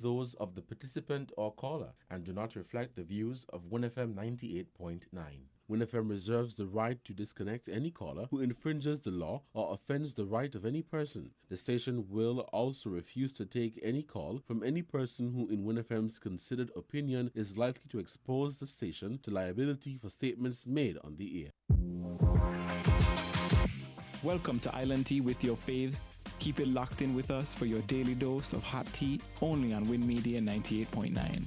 those of the participant or caller and do not reflect the views of WinFM 98.9. WinFM reserves the right to disconnect any caller who infringes the law or offends the right of any person. The station will also refuse to take any call from any person who, in WinFM's considered opinion, is likely to expose the station to liability for statements made on the air. Welcome to Island Tea with your faves. Keep it locked in with us for your daily dose of hot tea, only on Win Media 98.9.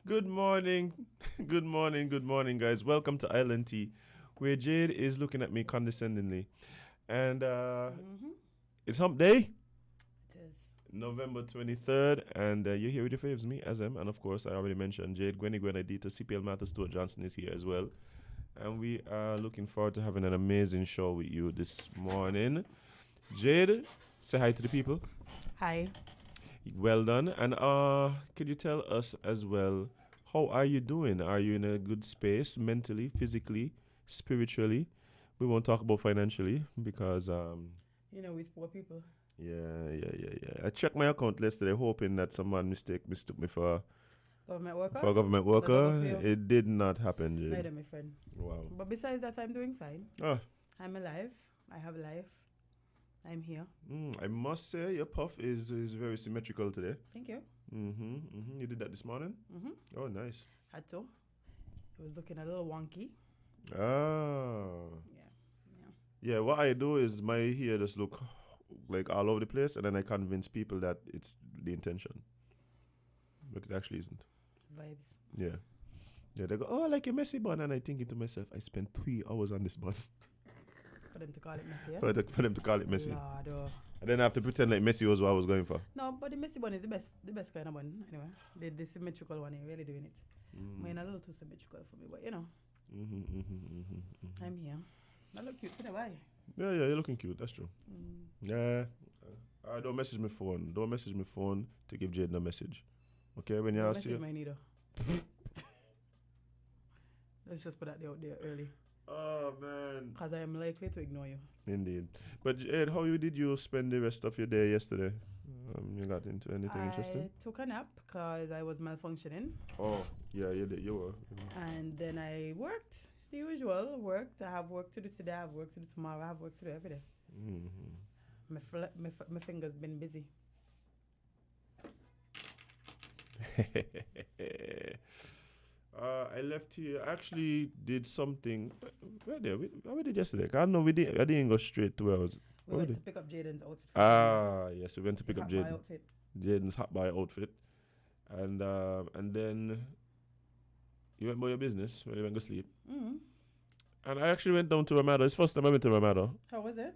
Good morning, good morning, guys. Welcome to Island Tea, where Jade is looking at me condescendingly. And it's hump day, It is. November 23rd, and you're here with your faves, me, Azem, and of course, I already mentioned Jade, Gwenny Gwenadita, CPL Martha Stewart Johnson is here as well. And we are looking forward to having an amazing show with you this morning. Jade, say hi to the people. Hi. Well done. And could you tell us as well, how are you doing? Are you in a good space mentally, physically, spiritually? We won't talk about financially because With poor people. yeah. I checked my account yesterday hoping that someone mistook me for Government worker? a government That worker. never fail. It did not happen, Jade. Neither, my friend. Wow. But besides that, I'm doing fine. Ah, I'm alive. I have life. I'm here. I must say your puff is very symmetrical today. Thank you. You did that this morning? Oh, nice. Had to. It was looking a little wonky. Ah. Yeah. Yeah, what I do is my hair just look like all over the place, and then I convince people that it's the intention, but it actually isn't. Vibes. Yeah, they go, "Oh, I like a messy bun," and I thinking to myself, I spent 3 hours on this bun. For them to call it messy. Yeah? For them to call it messy. Lord, oh. And then I have to pretend like messy was what I was going for. No, but the messy bun is the best kind of bun. Anyway, the symmetrical one, really doing it. Mine a little too symmetrical for me, but you know, I'm here. I look cute today, why? Yeah, you're looking cute. That's true. Yeah. Don't message my phone. Don't message my phone to give Jade a message. Okay, when you see message my neither. Let's just put that out there early. Oh man. Because I am likely to ignore you. Indeed. But Jade, how did you spend the rest of your day yesterday? You got into anything interesting? I took a nap because I was malfunctioning. Oh, yeah, you did. You were. And then I worked. The usual worked. I have work to do today. I have work to do tomorrow. I have work to do every day. My fingers been busy. I left here. I actually did something. Where we did yesterday? I don't know. I didn't go straight to where I was. We went to pick up Jaden's outfit. Yes, we went to pick up Jaden's hot buy outfit, and then you went about your business when you went to sleep. And I actually went down to Ramada. It's the first time I went to Ramada. How was it?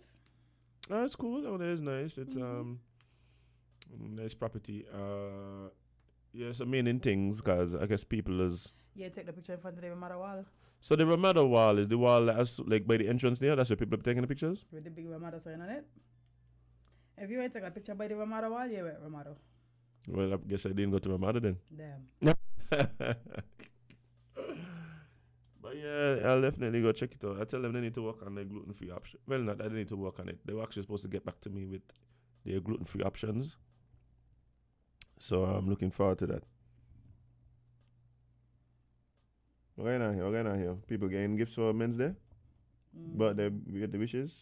It's cool. Down there is nice. It's nice property. It's the main things because I guess people is. Yeah, take the picture in front of the Ramada wall. So the Ramada wall is the wall that has, like, by the entrance there. That's where people are taking the pictures. With the big Ramada sign on it. If you want to take a picture by the Ramada wall, you went Ramada. Well, I guess I didn't go to Ramada then. Damn. But yeah, I'll definitely go check it out. I tell them they need to work on their gluten-free option. Well, not that they need to work on it. They were actually supposed to get back to me with their gluten-free options. So I'm looking forward to that. We're going on here. People getting gifts for Men's Day? But we get the wishes?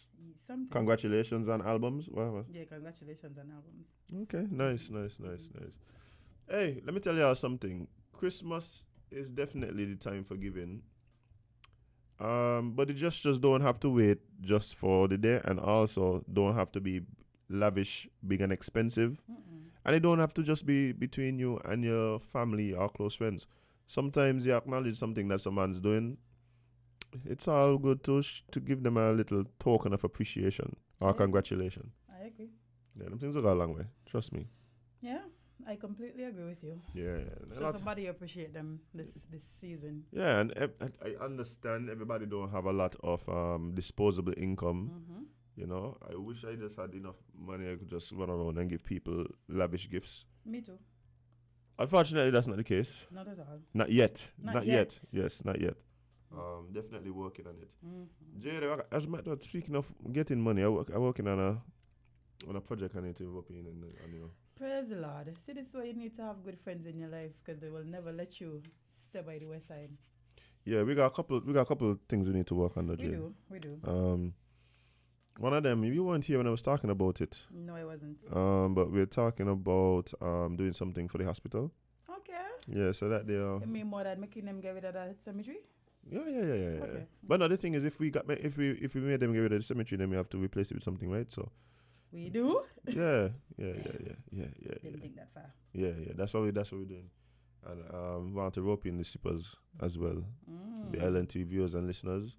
Something. Congratulations on albums? What? Yeah, congratulations on albums. Okay, nice. Hey, let me tell y'all something. Christmas is definitely the time for giving. But it just don't have to wait just for the day, and also don't have to be lavish, big and expensive. And it don't have to just be between you and your family or close friends. Sometimes you acknowledge something that someone's doing. It's all good to give them a little token of appreciation or congratulation. I agree. Yeah, them things will go a long way. Trust me. Yeah, I completely agree with you. Yeah. So somebody appreciate them this season. Yeah, and I understand everybody don't have a lot of disposable income. You know, I wish I just had enough money I could just run around and give people lavish gifts. Me too. Unfortunately, that's not the case. Not at all. Not yet. Not yet. Yes, not yet. Definitely working on it. Jade, as a matter of speaking of getting money, I'm working on a project I need to work in. Praise the Lord. See, this is why you need to have good friends in your life, because they will never let you stay by the wayside. Yeah, we got a couple of things we need to work on. We do. One of them, you weren't here when I was talking about it. No, I wasn't. But we're talking about doing something for the hospital. Okay. Yeah, so that they are. You mean more than making them get rid of that cemetery? Yeah. Okay. But no, the thing is, if we made them get rid of the cemetery, then we have to replace it with something, right? So. We do. Yeah. Didn't think that far. Yeah. That's what we're doing, and we want to rope in the sippers as well, the LNT viewers and listeners.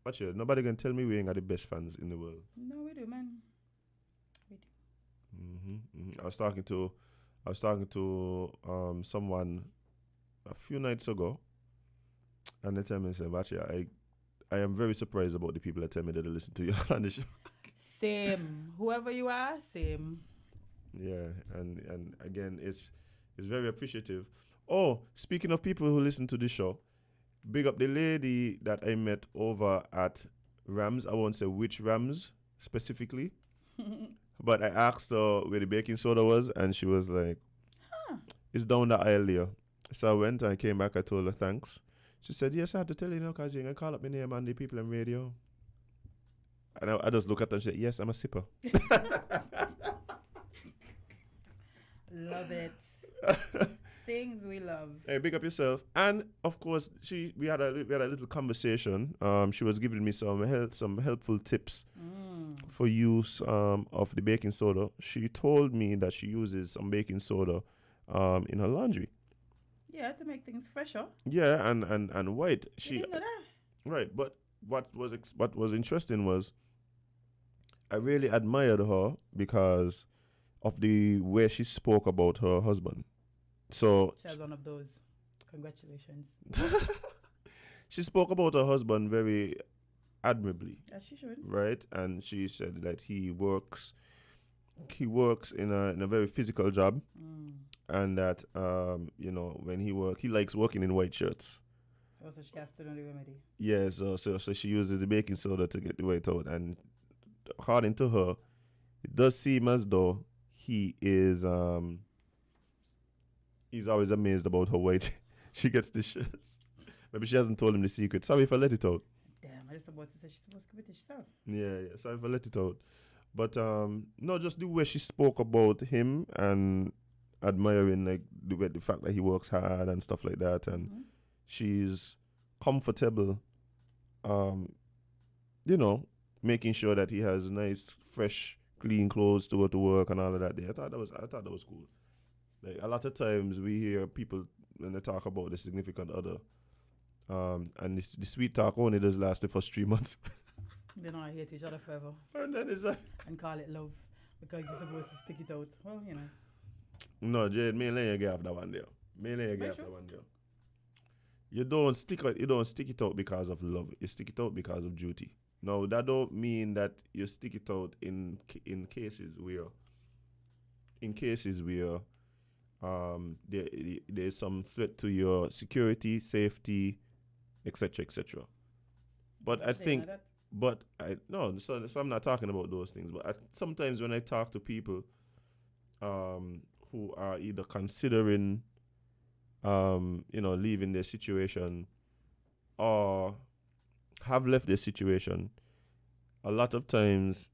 But yeah, nobody can tell me we ain't got the best fans in the world. No, we do, man. We do. I was talking to someone a few nights ago, and they tell me, I am very surprised about the people that tell me that they listen to you on the show. Same. Whoever you are, same. Yeah, and again, it's very appreciative. Oh, speaking of people who listen to the show, big up the lady that I met over at Rams. I won't say which Rams specifically, but I asked her where the baking soda was, and she was like, it's down the aisle there. So I went and I came back. I told her thanks. She said, yes, I had to tell you, because you're going to call up my name on the people on radio. And I just look at her and she said, yes, I'm a sipper. Love it. Things we love. Hey, big up yourself. And of course, we had a little conversation. She was giving me some helpful tips for use of the baking soda. She told me that she uses some baking soda in her laundry. Yeah, to make things fresher. Yeah, and white. You didn't know that? Right, but what was interesting was I really admired her because of the way she spoke about her husband. So She has one of those. Congratulations. she spoke about her husband very admirably, As she should. right? And she said that he works in a very physical job, and that when he likes working in white shirts. Also, she has to know the remedy. Yeah, so she uses the baking soda to get the white out, and according to her, it does seem as though he is he's always amazed about how white she gets the shirts. Maybe she hasn't told him the secret. Sorry if I let it out. Damn, I just about to say she's supposed to keep it to herself. Yeah. Sorry if I let it out. But no, just the way she spoke about him and admiring like the fact that he works hard and stuff like that, and she's comfortable, making sure that he has nice, fresh, clean clothes to go to work and all of that. I thought that was cool. Like a lot of times we hear people when they talk about the significant other, and the sweet talk only does last the first 3 months. They know I hate each other forever. And then it's like, and call it love because you're supposed to stick it out. Well, No, Jade, me and Lenya get off that one there. You don't stick it out because of love. You stick it out because of duty. Now that don't mean that you stick it out in cases where there's some threat to your security, safety, etc., etc. But I think, so I'm not talking about those things. But sometimes when I talk to people, who are either considering, leaving their situation, or have left their situation, a lot of times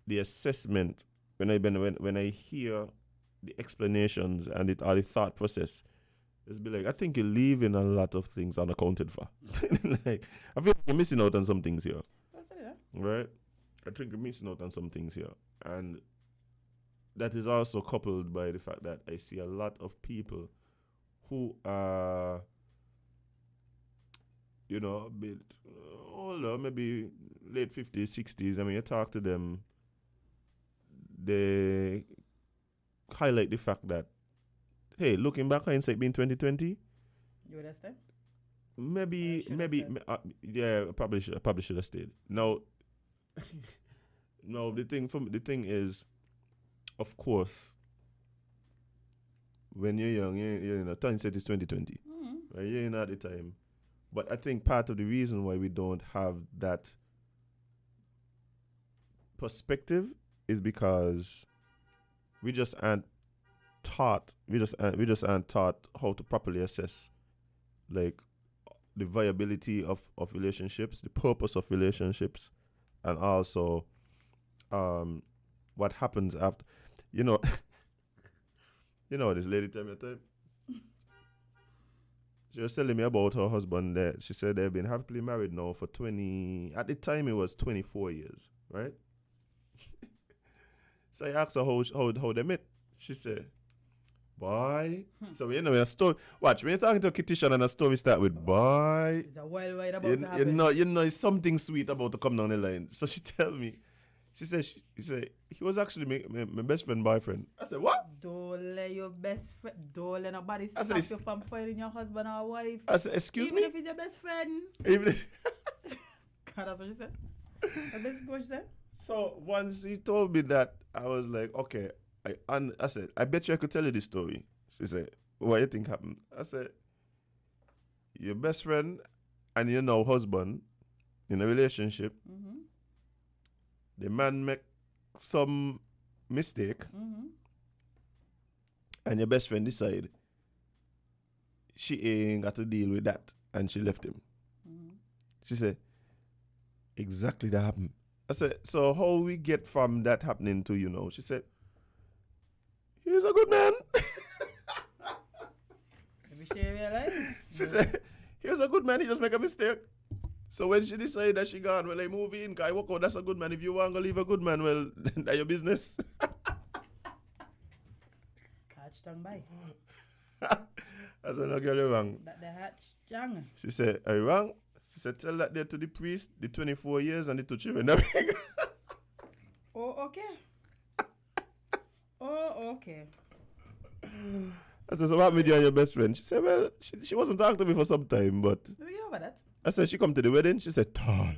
the assessment when I hear the explanations and or the thought process, it's be like, I think you're leaving a lot of things unaccounted for. Like, I feel like you're missing out on some things here. Right? I think you're missing out on some things here. And that is also coupled by the fact that I see a lot of people who are, a bit older, maybe late 50s, 60s. I mean, you talk to them, they highlight the fact that, hey, looking back, hindsight being 2020. You would have stayed? Maybe, I probably should have stayed. No, no. The thing is, of course, when you're young, hindsight is 2020. Right? You're in at the time, but I think part of the reason why we don't have that perspective is because we just aren't taught. We just aren't taught how to properly assess, like, the viability of relationships, the purpose of relationships, and also what happens after. You know this lady tell me a time. She was telling me about her husband. That she said they've been happily married now for 20. At the time, it was 24 years, right? So I asked her how they met. She said, "Boy." So in a story. Watch, when you're talking to a Kittishan and a story start with "boy," it's a wild ride about to happen. It's something sweet about to come down the line. So she tell me. She said he was actually my best friend boyfriend. I said, what? Don't let your best friend, don't let nobody stop you from finding your husband or wife. I said, excuse me? Even if he's your best friend. Even if God, that's what she said. That's basically what she said. So once he told me that, I was like, okay. I said, I bet you I could tell you this story. She said, what do you think happened? I said, your best friend and your now husband in a relationship. The man make some mistake, and your best friend decide she ain't got to deal with that, and she left him. She said, exactly that happened. I said, so how we get from that happening to, she said, he's a good man. Maybe she realize. She said, he's a good man, he just make a mistake. So when she decided that she gone, well, I move in, I walk out, that's a good man. If you want to leave a good man, well, that's your business. Hatch tongue by. I said, no, girl, you're wrong. That the hatch tongue. She said, are you wrong? She said, tell that there to the priest, the 24 years and the 2 children. Oh, okay. Oh, okay. I said, so what happened with you and your best friend? She said, well, she wasn't talking to me for some time, but... We over that. I said, she come to the wedding? She said, tall.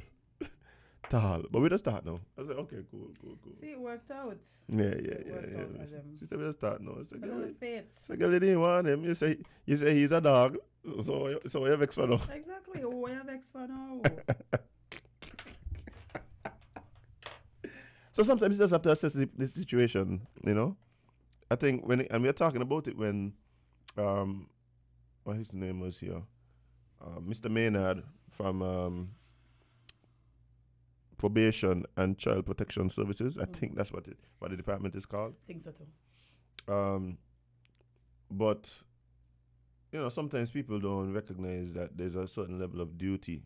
Tall. But we just start now. I said, okay, cool. See, it worked out. Yeah. She said, we just start now. I said, girl, you didn't want him. You say he's a dog. So you have X for now. Exactly. Oh, I have X for now. So sometimes you just have to assess the situation, you know? I think and we're talking about it when, what his name was here? Mr. Maynard from Probation and Child Protection Services. I think that's what the department is called. I think so too. But, you know, sometimes people don't recognize that there's a certain level of duty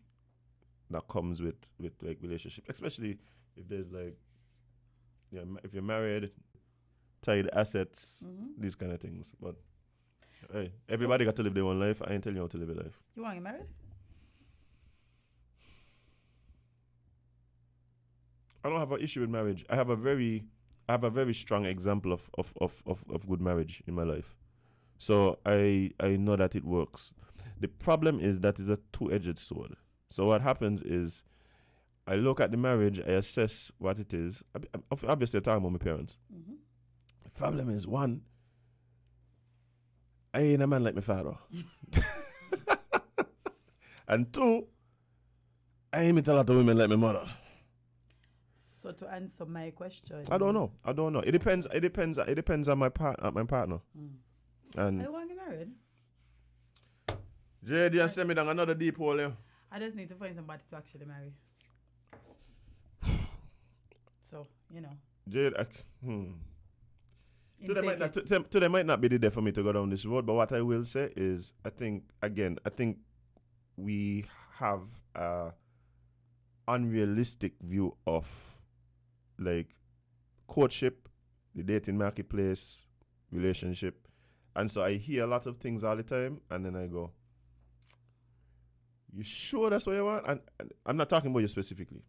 that comes with like relationship, especially if there's like, yeah, if you're married, tied assets, these kind of things. But hey, everybody got to live their own life. I ain't telling you how to live your life. You want to get married? I don't have an issue with marriage. I have a very strong example of good marriage in my life. So I know that it works. The problem is that it's a two-edged sword. So what happens is I look at the marriage, I assess what it is. Obviously, I'm talking about my parents. Mm-hmm. The problem is, one, I ain't a man like my father. And two, I ain't meet a lot of women like my mother. So to answer my question, I don't know. It depends on my partner. And I want to get married. JD, you send me down another deep hole here. I just need to find somebody to actually marry. So, you know. Jade, Today might not be the day for me to go down this road, but what I will say is, I think we have a unrealistic view of like courtship, the dating marketplace, relationship. And so I hear a lot of things all the time, and then I go, you sure that's what you want? And I'm not talking about you specifically,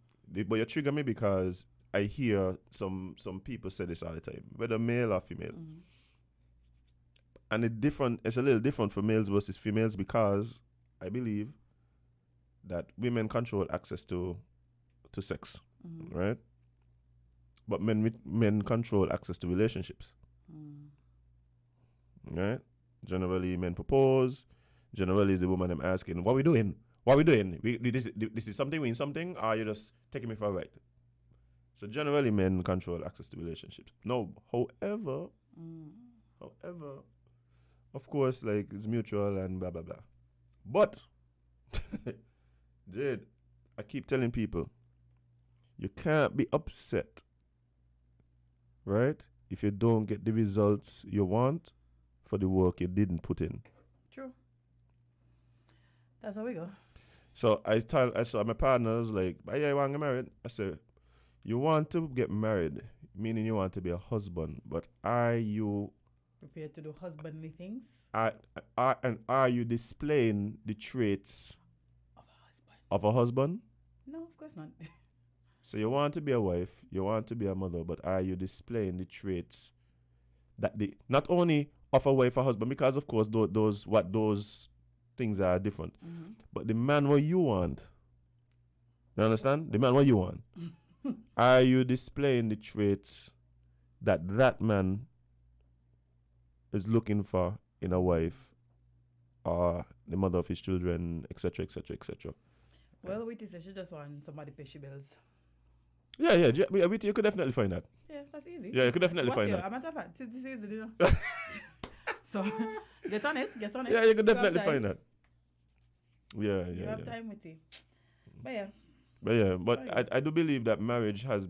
but you trigger me because I hear some people say this all the time, whether male or female. Mm-hmm. And it's a little different for males versus females because I believe that women control access to sex, right? But men control access to relationships, right? Generally, men propose. Generally, is the woman I'm asking, what we doing? This is something, we in something, or you just taking me for a ride? So generally, men control access to relationships. No, however, of course, like it's mutual and blah blah blah. But Jade, I keep telling people, you can't be upset, right, if you don't get the results you want for the work you didn't put in. True. That's how we go. So I saw my partners like, yeah, I want to get married. I said, you want to get married, meaning you want to be a husband, but are you prepared to do husbandly things? Are you displaying the traits of a husband? No, of course not. So you want to be a wife, you want to be a mother, but are you displaying the traits that not only of a wife or husband, because of course those things are different, but the man what you want, you understand? The man what you want. Are you displaying the traits that man is looking for in a wife or the mother of his children, etc., etc., etc.? Well, we said she just want somebody pay she bills. Yeah, you could definitely find that. Yeah, that's easy. Yeah, you could definitely find that. A matter of fact, this is easy, you know. So, get on it. Yeah, you could definitely find that. Yeah. You have time with it. But I do believe that marriage's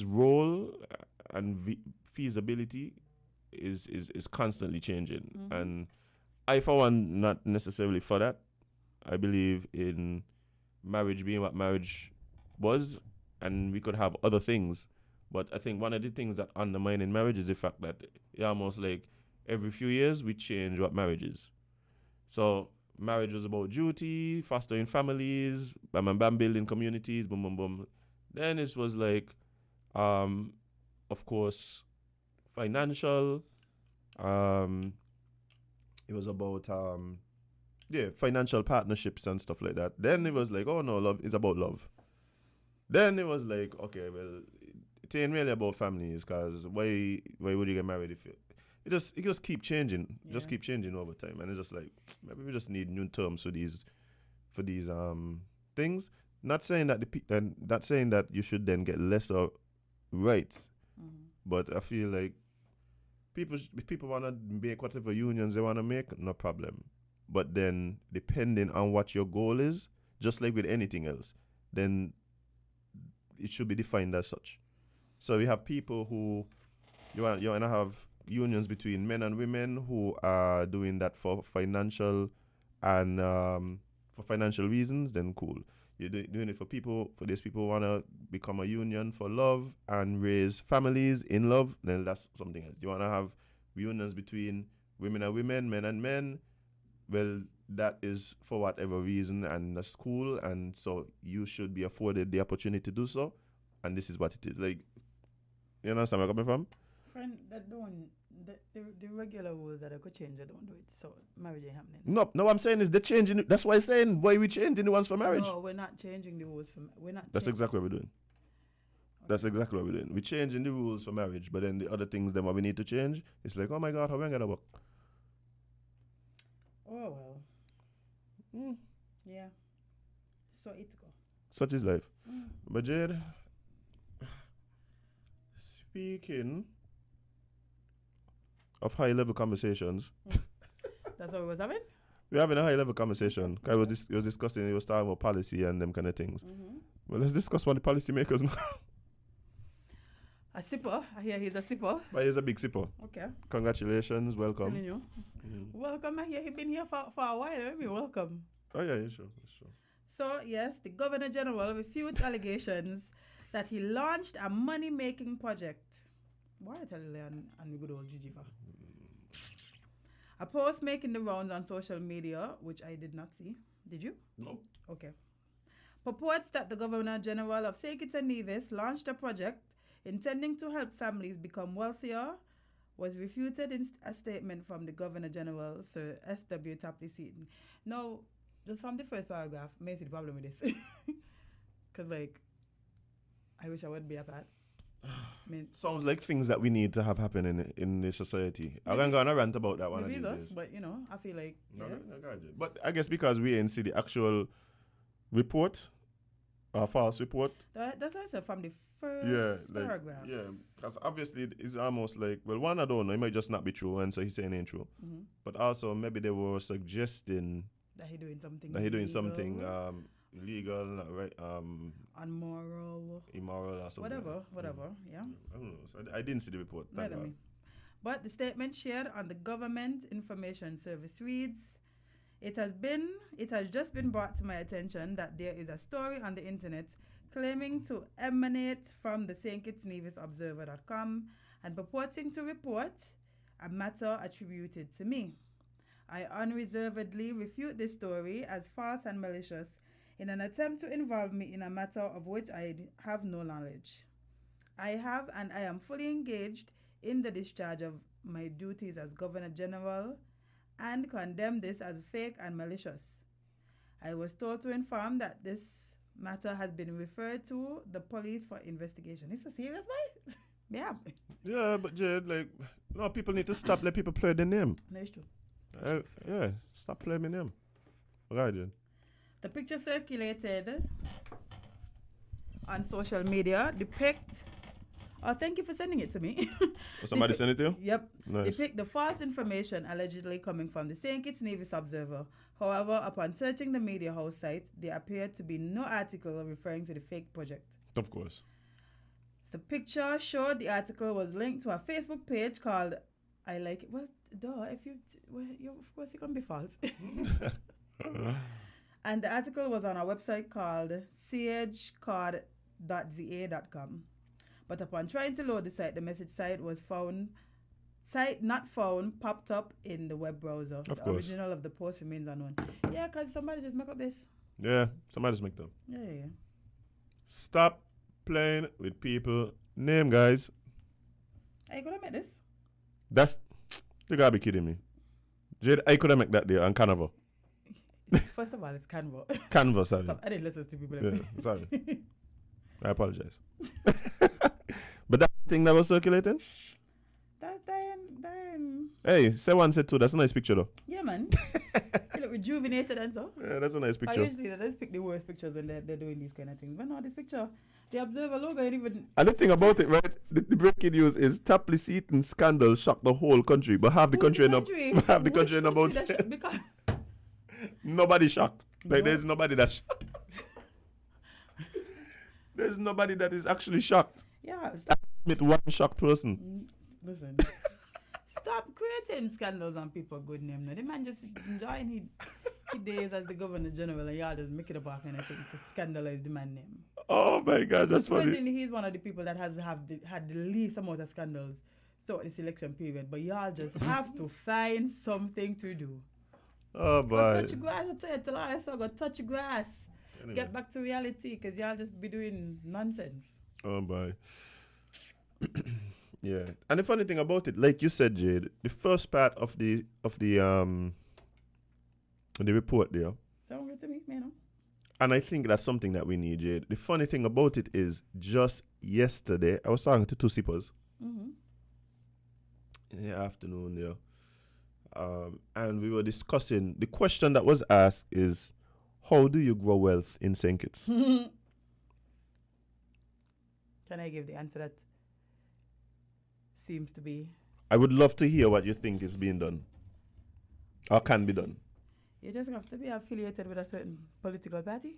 role and feasibility is constantly changing, and I, for one, not necessarily for that. I believe in marriage being what marriage was, and we could have other things. But I think one of the things that undermine in marriage is the fact that almost like every few years we change what marriage is. So marriage was about duty, fostering families, bam, bam, bam, building communities, boom, boom, boom. Then it was like, of course, financial. It was about financial partnerships and stuff like that. Then it was like, oh no, love is about love. Then it was like, okay, well, it ain't really about families, because why would you get married if it just keep changing, just keep changing over time, and it's just like maybe we just need new terms for these things. Not saying that you should then get lesser rights, but I feel like if people want to make whatever unions they want to make, no problem. But then depending on what your goal is, just like with anything else, then it should be defined as such. So we have people who you want to have unions between men and women who are doing that for financial and for financial reasons, then cool. You're doing it for these people who want to become a union for love and raise families in love, then that's something else. You want to have unions between women and women, men and men, well, that is for whatever reason, and that's cool, and so you should be afforded the opportunity to do so, and this is what it is. Like, you understand where I'm coming from? Friend, that don't the regular rules that I could change, I don't do it. So marriage ain't happening. No, I'm saying is they're changing. That's why I'm saying why we changing the ones for marriage. No, we're not changing the rules for we're not. That's exactly what we're doing. Okay. That's exactly what we're doing. We're changing the rules for marriage, but then the other things then what we need to change, it's like, oh my God, how we gonna work? Oh well. Yeah. So it go. Such is life. But Jade, speaking of high-level conversations. That's what we was having? We're having a high-level conversation. He was discussing, he was talking about policy and them kind of things. Well, let's discuss what the policymakers know. A sipper? I hear he's a sipper. But he's a big sipper. Okay. Congratulations, welcome. Telling you. Welcome. I hear he's been here for a while. Let me welcome. Oh yeah, sure. So, yes, the Governor General refutes allegations that he launched a money-making project. Why I tell you on the good old Jijiva? A post making the rounds on social media, which I did not see. Did you? No. Okay. Purports that the Governor General of St. Kitts and Nevis launched a project intending to help families become wealthier was refuted in a statement from the Governor General, Sir S.W. Tapley Seaton. Now, just from the first paragraph, may see the problem with this. Because, like, I wish I would be a part. Sounds like things that we need to have happen in the society. I'm going to go on a rant about that one. Maybe us, but you know, I feel like. No, but I guess because we didn't see the actual report, false report. That's why I said from the first paragraph. Yeah, because obviously it's almost like, well, one, I don't know, it might just not be true, and so he's saying it ain't true. But also maybe they were suggesting that he's doing something. Illegal, not right, immoral or something. Whatever, yeah. I don't know. So I didn't see the report. But the statement shared on the Government Information Service reads, It has just been brought to my attention that there is a story on the internet claiming to emanate from the St. Kitts Nevis Observer.com and purporting to report a matter attributed to me. I unreservedly refute this story as false and malicious in an attempt to involve me in a matter of which I have no knowledge. I have and I am fully engaged in the discharge of my duties as Governor General and condemn this as fake and malicious. I was told to inform that this matter has been referred to the police for investigation. It's a serious fight? Yeah. Yeah, but Jade, like, no, people need to stop let people play the name. No, it's true. Yeah, stop playing my name. Right, Jade. The picture circulated on social media depict. Oh, thank you for sending it to me. Somebody sent it to you? Yep. Nice. Depict the false information allegedly coming from the St. Kitts Nevis Observer. However, upon searching the media house site, there appeared to be no article referring to the fake project. Of course. The picture showed the article was linked to a Facebook page called I Like It. Well, duh, of course it can be false. And the article was on a website called sagecard.za.com. But upon trying to load the site, the message site was found Site not found popped up in the web browser. Of The course. original of the post remains unknown. Yeah, because somebody just make up this. Yeah, somebody's make them. Yeah. Stop playing with people name, guys. Are you gonna make this? That's you gotta be kidding me. Jade, I could have make that there on Canva. First of all, it's Canva. Canva, sorry. Stop adding letters to people. Yeah, sorry. I apologize. But that thing that was circulating? That's dying. Hey, say one, say two. That's a nice picture though. Yeah, man. You look rejuvenated and so. Yeah, that's a nice I picture. usually they just pick the worst pictures when they're doing these kind of things. But no, this picture, the Observer logo ain't even. And the thing about it, right? The breaking news is Tapless eating scandal shocked the whole country, but half the country end up half the country end about Because nobody shocked. Like No. there's nobody that shocked. There's nobody that is actually shocked. yeah, stop. Meet one shocked person. Listen. Stop creating scandals on people good name. No, the man just enjoying his days as the Governor General and y'all just make it up all kind of things to scandalize the man name. Oh my God, that's funny. Surprisingly, he's one of the people that had the least amount of scandals throughout this election period. But y'all just have to find something to do. Oh Go boy. touch grass, I tell you, tell us, go touch grass. Anyway. Get back to reality, because y'all just be doing nonsense. Oh boy. Yeah. And the funny thing about it, like you said, Jade, the first part of the report there, Sound good to me, you know? and I think that's something that we need, Jade. The funny thing about it is just yesterday, I was talking to two sippers Mm-hmm. in the afternoon there. And we were discussing, the question that was asked is, how do you grow wealth in St. Kitts? Can I give the answer that seems to be? I would love to hear what you think is being done or can be done. You just have to be affiliated with a certain political party.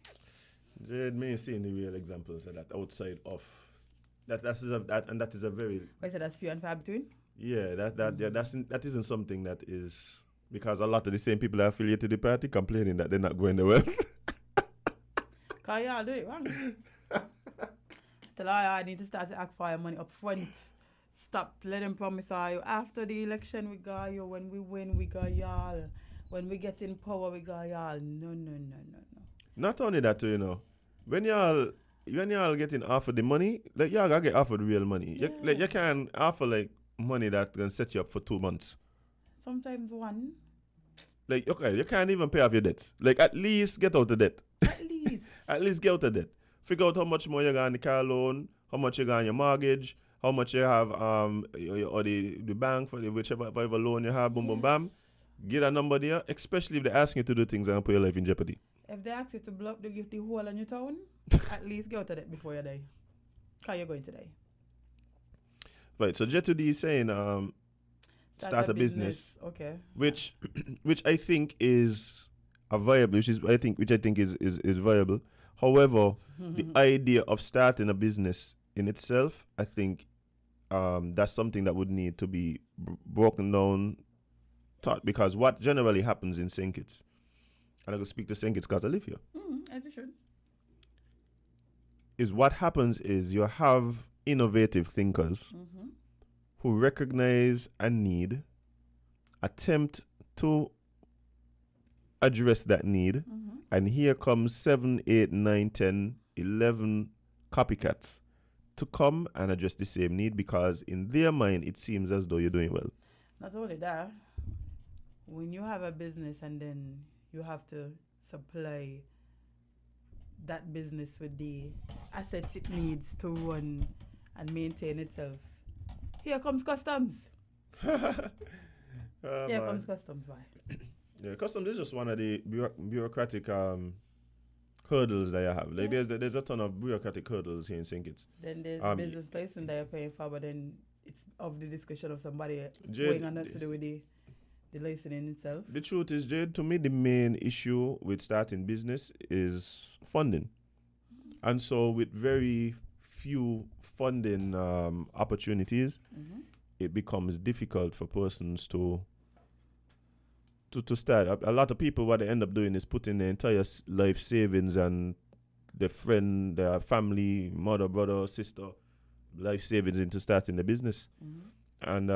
Jade may see the real examples of that outside of that. That is a very I said that's few and far between. that isn't something that is because a lot of the same people that are affiliated with the party complaining that they're not going the well. Cause y'all do it wrong. Tell I need to start to act for your money up front. Stop letting promise you after the election we got you. When we win we got y'all. When we get in power we got y'all. No. Not only that, too, you know, when y'all getting offered the money, like y'all gotta get offered real money. Yeah. You can't offer like money that can set you up for 2 months. Sometimes one. Like okay, you can't even pay off your debts. Like at least get out of debt. At least. At least get out of debt. Figure out how much more you got on the car loan, how much you got on your mortgage, how much you have or the bank for whatever loan you have, boom, boom, bam. Get a number there, especially if they're asking you to do things and put your life in jeopardy. If they ask you to block the hole in your town, at least get out of that before you die. Because you're going to die. Right, so J2D is saying start a business. Okay. Which I think is a viable, which I think is viable. However, the idea of starting a business in itself, I think that's something that would need to be broken down, taught, because what generally happens in St. Kitts, and I can speak to St. Kitts because I live here, As you should. is what happens is you have innovative thinkers who recognize a need, attempt to address that need, and here comes 7, 8, 9, 10, 11 copycats to come and address the same need, because in their mind it seems as though you're doing well. Not only that, when you have a business and then you have to supply that business with the assets it needs to run and maintain itself, here comes customs. Here comes customs. Why? Yeah, customs is just one of the bureaucratic hurdles that you have. Like there's a ton of bureaucratic hurdles here in St. Kitts. Then there's business license that you're paying for, but then it's of the discretion of somebody going on that to do with the licensing itself. The truth is, Jade, to me the main issue with starting business is funding. And so with very few funding opportunities, it becomes difficult for persons to start. A lot of people, what they end up doing is putting their entire life savings and their friend, their family, mother, brother, sister, life savings into starting the business. And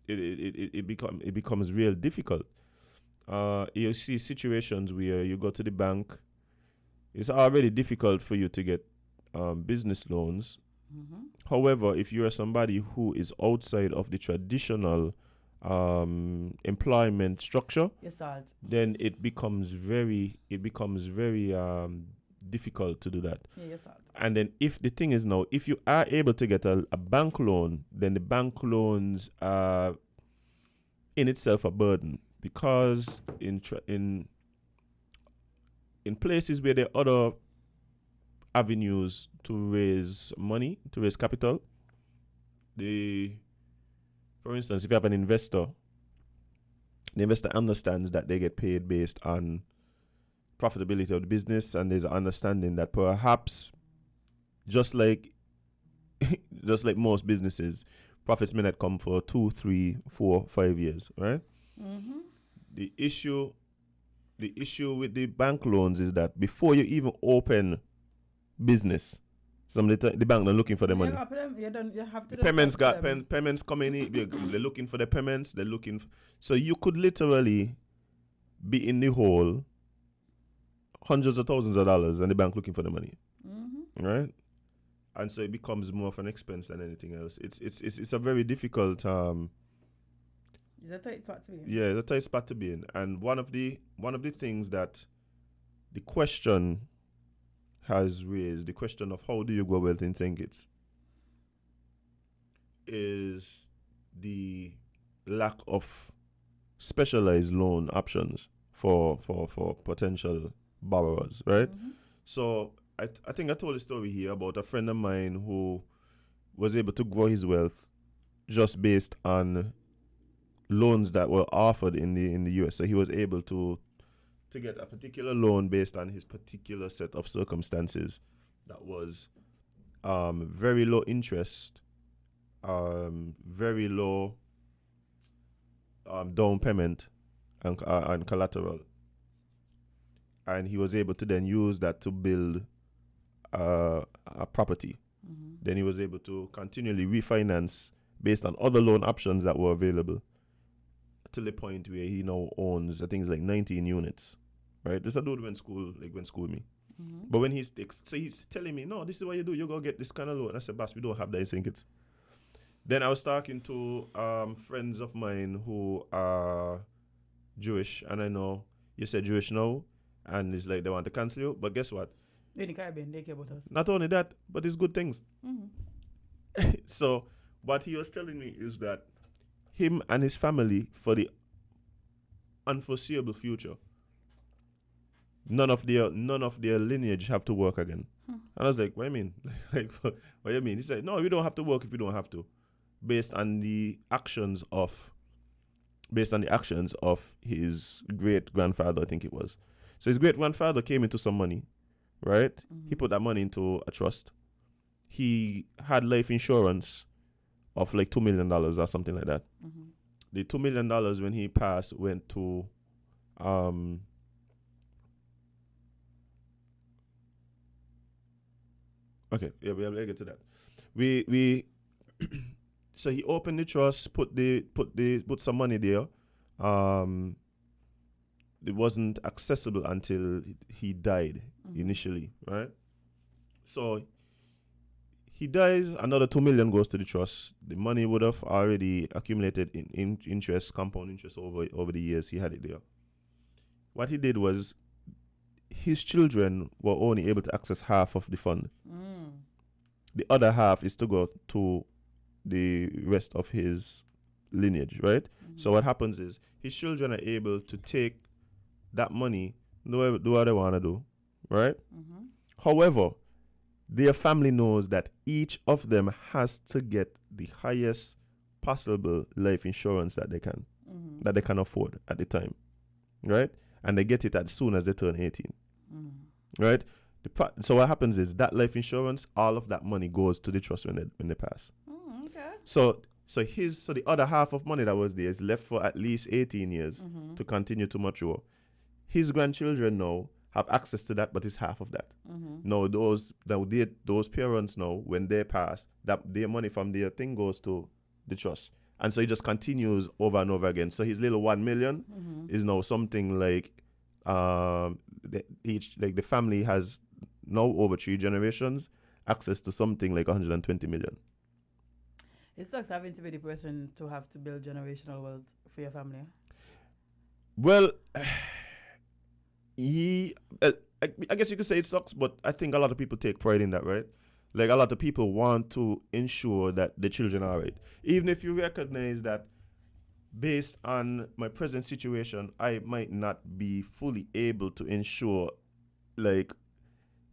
it becomes real difficult. You see situations where you go to the bank. It's already difficult for you to get business loans. Mm-hmm. However, if you are somebody who is outside of the traditional employment structure, Yes, Alt. then it becomes very difficult to do that. Yeah, yes, Alt. And then if the thing is now, if you are able to get a bank loan, then the bank loans are in itself a burden, because in places where there are other avenues to raise money, to raise capital, for instance, if you have an investor, the investor understands that they get paid based on profitability of the business, and there's an understanding that perhaps just like most businesses, profits may not come for 2, 3, 4, 5 years, right? Mm-hmm. The issue with the bank loans is that before you even open business, the bank are looking for the money. You have to Payments coming in. They're looking for the payments. So you could literally be in the hole, hundreds of thousands of dollars, and the bank looking for the money, right? And so it becomes more of an expense than anything else. It's a very difficult. It's a tight spot to be in. Yeah, it's a tight spot to be in. And one of the things that the question has raised, the question of how do you go about in St. Kitts, is the lack of specialized loan options for potential borrowers, right? Mm-hmm. So I think I told a story here about a friend of mine who was able to grow his wealth just based on loans that were offered in the US. So he was able to get a particular loan based on his particular set of circumstances that was very low interest, very low down payment and collateral. And he was able to then use that to build a property. Mm-hmm. Then he was able to continually refinance based on other loan options that were available, to the point where he now owns, I think it's like 19 units, right? This a dude went school with me. Mm-hmm. But when he's telling me, no, this is what you do. You go get this kind of loan. I said, boss, we don't have that in St. Kitts. Then I was talking to friends of mine who are Jewish, and I know you said Jewish now, and it's like they want to cancel you. But guess what? In the Caribbean, they care about us. Not only that, but it's good things. Mm-hmm. So what he was telling me is that him and his family, for the unforeseeable future, none of their lineage have to work again. And I was like, what do you mean? Like, what do you mean? He said, no, we don't have to work if we don't have to, based on the actions of his great grandfather, I think it was. So his great grandfather came into some money, right? Mm-hmm. He put that money into a trust. He had life insurance of like $2 million or something like that. Mm-hmm. The $2 million when he passed went to okay, yeah, we'll get to that. We so he opened the trust, put some money there. It wasn't accessible until he died initially, right? So he dies, another $2 million goes to the trust. The money would have already accumulated in interest, compound interest over the years he had it there. What he did was, his children were only able to access half of the fund. Mm. The other half is to go to the rest of his lineage, right? Mm-hmm. So what happens is, his children are able to take that money, do what they want to do, right? Mm-hmm. However, their family knows that each of them has to get the highest possible life insurance that they can, that they can afford at the time, right? And they get it as soon as they turn 18, right? So what happens is, that life insurance, all of that money goes to the trust when they pass. Okay. So the other half of money that was there is left for at least 18 years to continue to mature. His grandchildren now have access to that, but it's half of that. Now those parents now, when they pass, that their money from their thing goes to the trust, And so he just continues over and over again. So his little 1 million is now something like the family has now over 3 generations access to something like 120 million. It sucks having to be the person to have to build generational wealth for your family. Well, I guess you could say it sucks, but I think a lot of people take pride in that, right? Like, a lot of people want to ensure that the children are right. Even if you recognize that based on my present situation, I might not be fully able to ensure, like,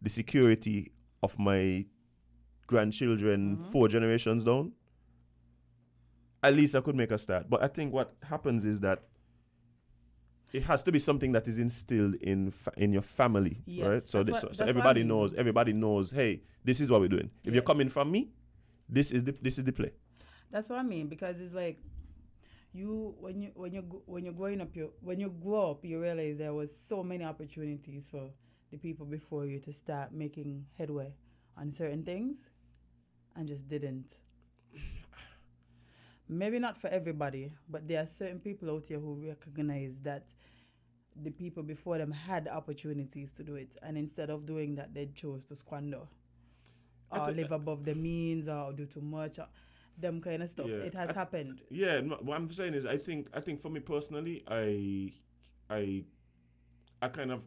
the security of my grandchildren 4 generations down. At least I could make a start. But I think what happens is that it has to be something that is instilled in your family, right? So everybody knows. Everybody knows. Hey, this is what we're doing. If you're coming from me, this is the play. That's what I mean, because it's like when you grow up, you realize there was so many opportunities for the people before you to start making headway on certain things, and just didn't. Maybe not for everybody, but there are certain people out here who recognize that the people before them had opportunities to do it, and instead of doing that, they chose to squander or live above their means or do too much, or them kind of stuff. Yeah, it has happened. Yeah, what I'm saying is, I think for me personally, I kind of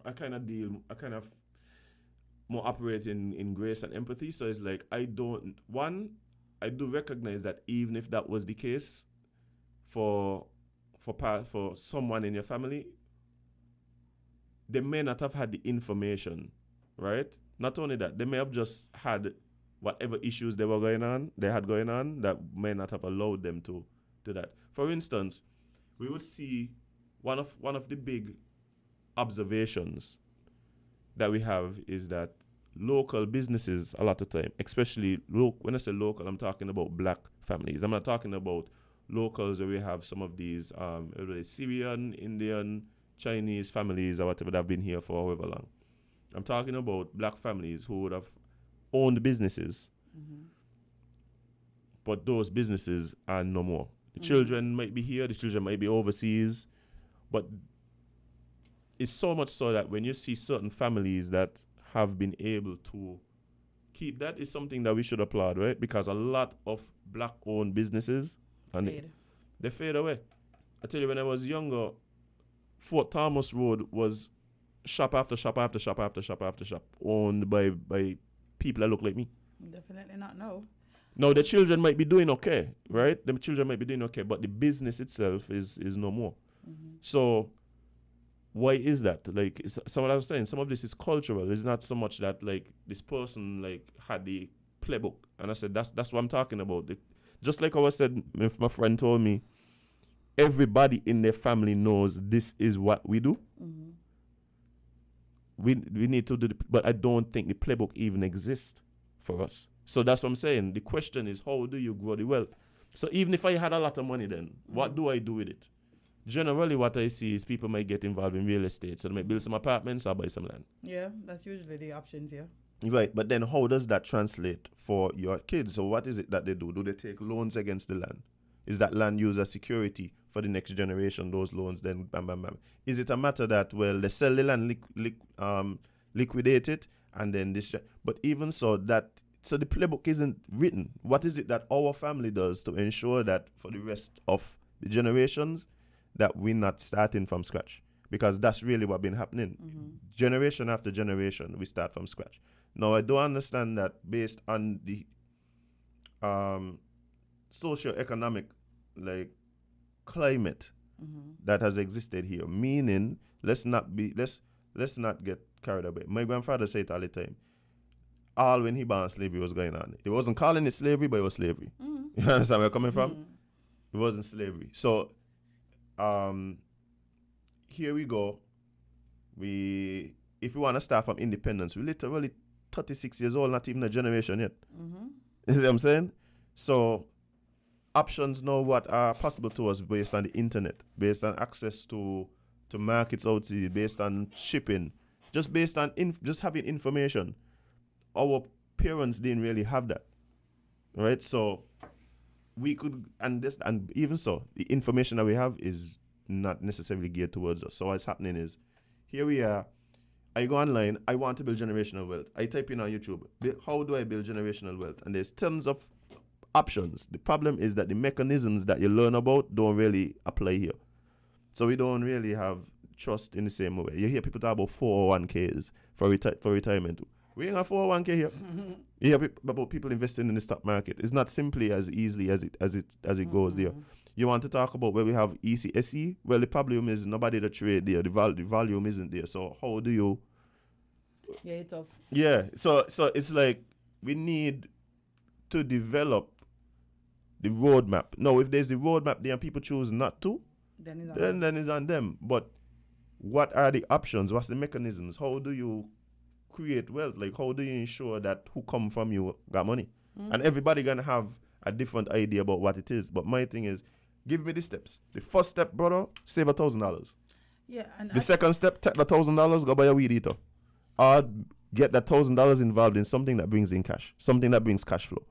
more operate in grace and empathy. So it's like I do recognize that even if that was the case for someone in your family, they may not have had the information, right? Not only that, they may have just had whatever issues they had going on that may not have allowed them to that. For instance, we would see one of the big observations that we have is that local businesses, a lot of time, especially when I say local, I'm talking about black families. I'm not talking about locals where we have some of these Syrian, Indian, Chinese families or whatever that have been here for however long. I'm talking about black families who would have owned businesses, but those businesses are no more. The children might be here, the children might be overseas, but it's so much so that when you see certain families that have been able to keep that, is something that we should applaud, right? Because a lot of black-owned businesses, they fade away. I tell you, when I was younger, Fort Thomas Road was shop after shop after shop after shop after shop, owned by people that look like me. Definitely not, no. No, the children might be doing okay, right? The children might be doing okay, but the business itself is no more. So why is that? Like, some what I was saying, some of this is cultural. It's not so much that like this person like had the playbook, and I said that's what I'm talking about. Just like I was said, if my friend told me, everybody in their family knows this is what we do. We need to do but I don't think the playbook even exists for us. So that's what I'm saying. The question is, how do you grow the wealth? So even if I had a lot of money, then what do I do with it? Generally, what I see is people might get involved in real estate. So they might build some apartments or buy some land. Yeah, that's usually the options, yeah. Right, but then how does that translate for your kids? So what is it that they do? Do they take loans against the land? Is that land used as security for the next generation, those loans, then bam, bam, bam? Is it a matter that, well, they sell the land, liquidate it, and then this... But even so, so the playbook isn't written. What is it that our family does to ensure that for the rest of the generations that we're not starting from scratch? Because that's really what's been happening. Generation after generation, we start from scratch. Now, I do understand that based on the socio-economic climate that has existed here, meaning let's not get carried away. My grandfather said it all the time. All when he banned slavery was going on. He wasn't calling it slavery, but it was slavery. You understand where I'm coming from? It wasn't slavery. So here we go. If we want to start from independence, we're literally 36 years old, not even a generation yet. You see what I'm saying? So options now what are possible to us based on the internet, based on access to markets outside, based on shipping, just based on just having information. Our parents didn't really have that, right? So we could, and even so, the information that we have is not necessarily geared towards us. So what's happening is, here we are. I go online. I want to build generational wealth. I type in on YouTube, how do I build generational wealth? And there's tons of options. The problem is that the mechanisms that you learn about don't really apply here. So we don't really have trust in the same way. You hear people talk about 401ks for retirement. We ain't got 401k here. You hear about people investing in the stock market. It's not simply as easily as it goes there. You want to talk about where we have ECSE? Well, the problem is nobody that trade there. The volume isn't there. So how do you? Yeah, it's tough. Yeah. So it's like we need to develop the roadmap. Now, if there's the roadmap there and people choose not to, then it's on them. But what are the options? What's the mechanisms? How do you create wealth? Like, how do you ensure that who come from you got money? And everybody gonna have a different idea about what it is. But my thing is, give me the steps. The first step, brother, save $1,000. Yeah, and the second step, take the $1,000, go buy a weed eater, or get that $1,000 involved in something that brings in cash, something that brings cash flow.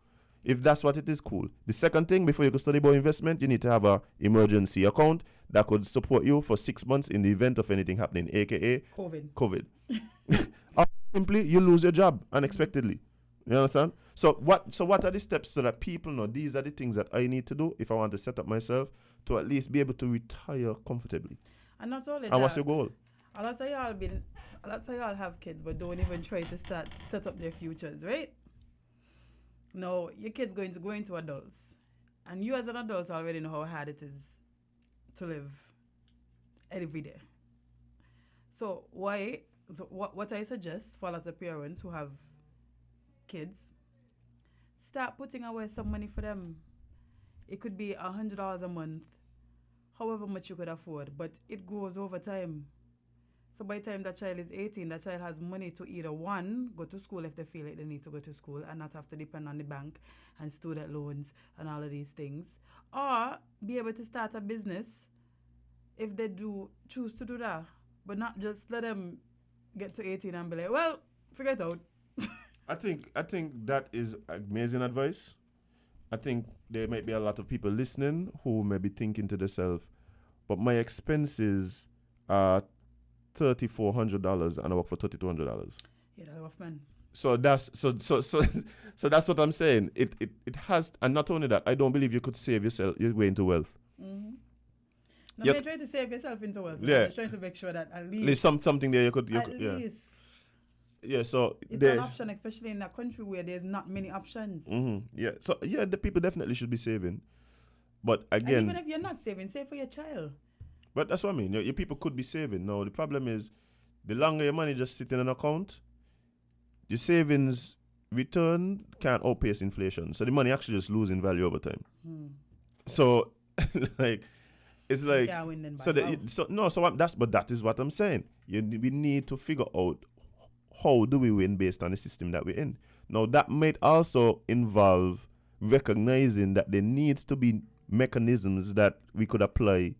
If that's what it is, cool. The second thing, before you can study about investment, you need to have a emergency account that could support you for 6 months in the event of anything happening, aka COVID. Or simply, you lose your job unexpectedly. You understand? So what are the steps so that people know these are the things that I need to do if I want to set up myself to at least be able to retire comfortably? And not only that. And what's your goal? A lot of y'all have kids, but don't even try to set up their futures, right? No, your kid's going to go into adults, and you as an adult already know how hard it is to live every day. So what I suggest for a lot of parents who have kids, start putting away some money for them. It could be $100 a month, however much you could afford, but it grows over time. So by the time that child is 18, that child has money to either one, go to school if they feel like they need to go to school and not have to depend on the bank and student loans and all of these things, or be able to start a business if they do choose to do that, but not just let them get to 18 and be like, well, figure it out. I think that is amazing advice. I think there might be a lot of people listening who may be thinking to themselves, but my expenses are $3,400 and I work for $3,200. Yeah, that's rough, man. So that's that's what I'm saying. It has, and not only that, I don't believe you could save yourself your way into wealth. Mm-hmm. No, you're trying to save yourself into wealth. Yeah, you're trying to make sure that at least something there you could yeah, so it's an option, especially in a country where there's not many options. Yeah, so yeah, the people definitely should be saving, but again, and even if you're not saving, save for your child. But that's what I mean. Your people could be saving. No, the problem is, the longer your money just sits in an account, your savings return can't outpace inflation. So the money actually just losing value over time. So, like, it's like that is what I'm saying. We need to figure out how do we win based on the system that we're in. Now that might also involve recognizing that there needs to be mechanisms that we could apply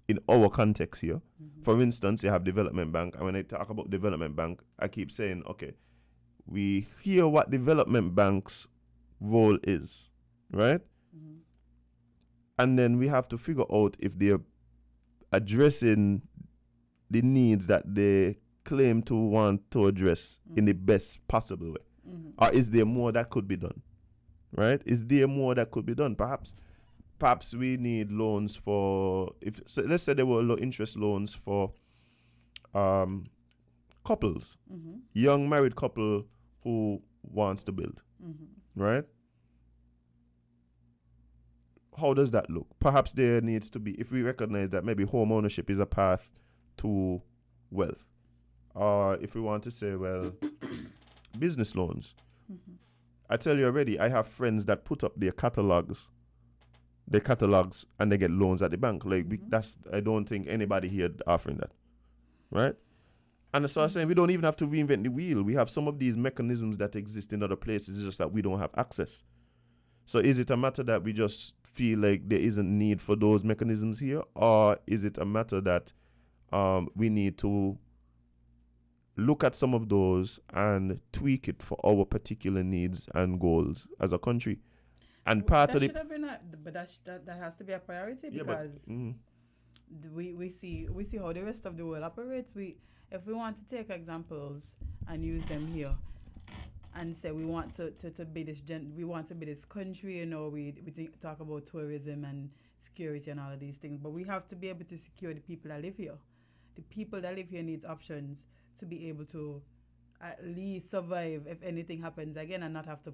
in our context here. For instance, you have development bank, and when I talk about development bank, I keep saying, okay, we hear what development bank's role is, right? And then we have to figure out if they're addressing the needs that they claim to want to address in the best possible way. Or is there more that could be done, right? Is there more that could be done? Perhaps we need loans for, let's say there were low interest loans for couples, young married couple who wants to build, right? How does that look? Perhaps there needs to be, if we recognize that maybe home ownership is a path to wealth, or if we want to say, well, business loans. I tell you already, I have friends that put up their catalogs and they get loans at the bank. Like I don't think anybody here offering that, right? And so I'm saying we don't even have to reinvent the wheel. We have some of these mechanisms that exist in other places, it's just that we don't have access. So is it a matter that we just feel like there isn't need for those mechanisms here, or is it a matter that we need to look at some of those and tweak it for our particular needs and goals as a country? And part that of the should have been but that has to be a priority yeah, because but, we see how the rest of the world operates. If we want to take examples and use them here and say we want to be we want to be this country, you know, we talk about tourism and security and all of these things, but we have to be able to secure the people that live here. The people that live here needs options to be able to at least survive if anything happens again and not have to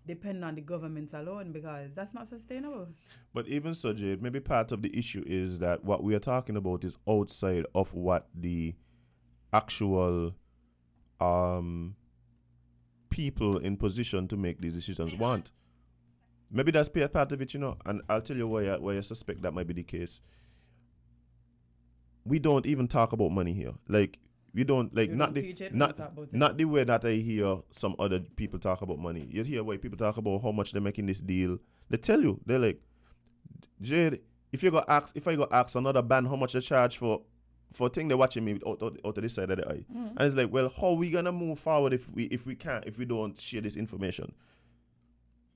depend on the government alone, because that's not sustainable. But even so, Jade, maybe part of the issue is that what we are talking about is outside of what the actual people in position to make these decisions want. Maybe that's part of it, you know, and I'll tell you why I suspect that might be the case. We don't even talk about money here. Like, we don't, like, not the way that I hear some other people talk about money. You hear why people talk about how much they're making this deal. They tell you, they're like, Jade, if I go ask another band how much they charge for a thing, they're watching me out of this side of the eye. And it's like, well, how are we gonna move forward if we don't share this information?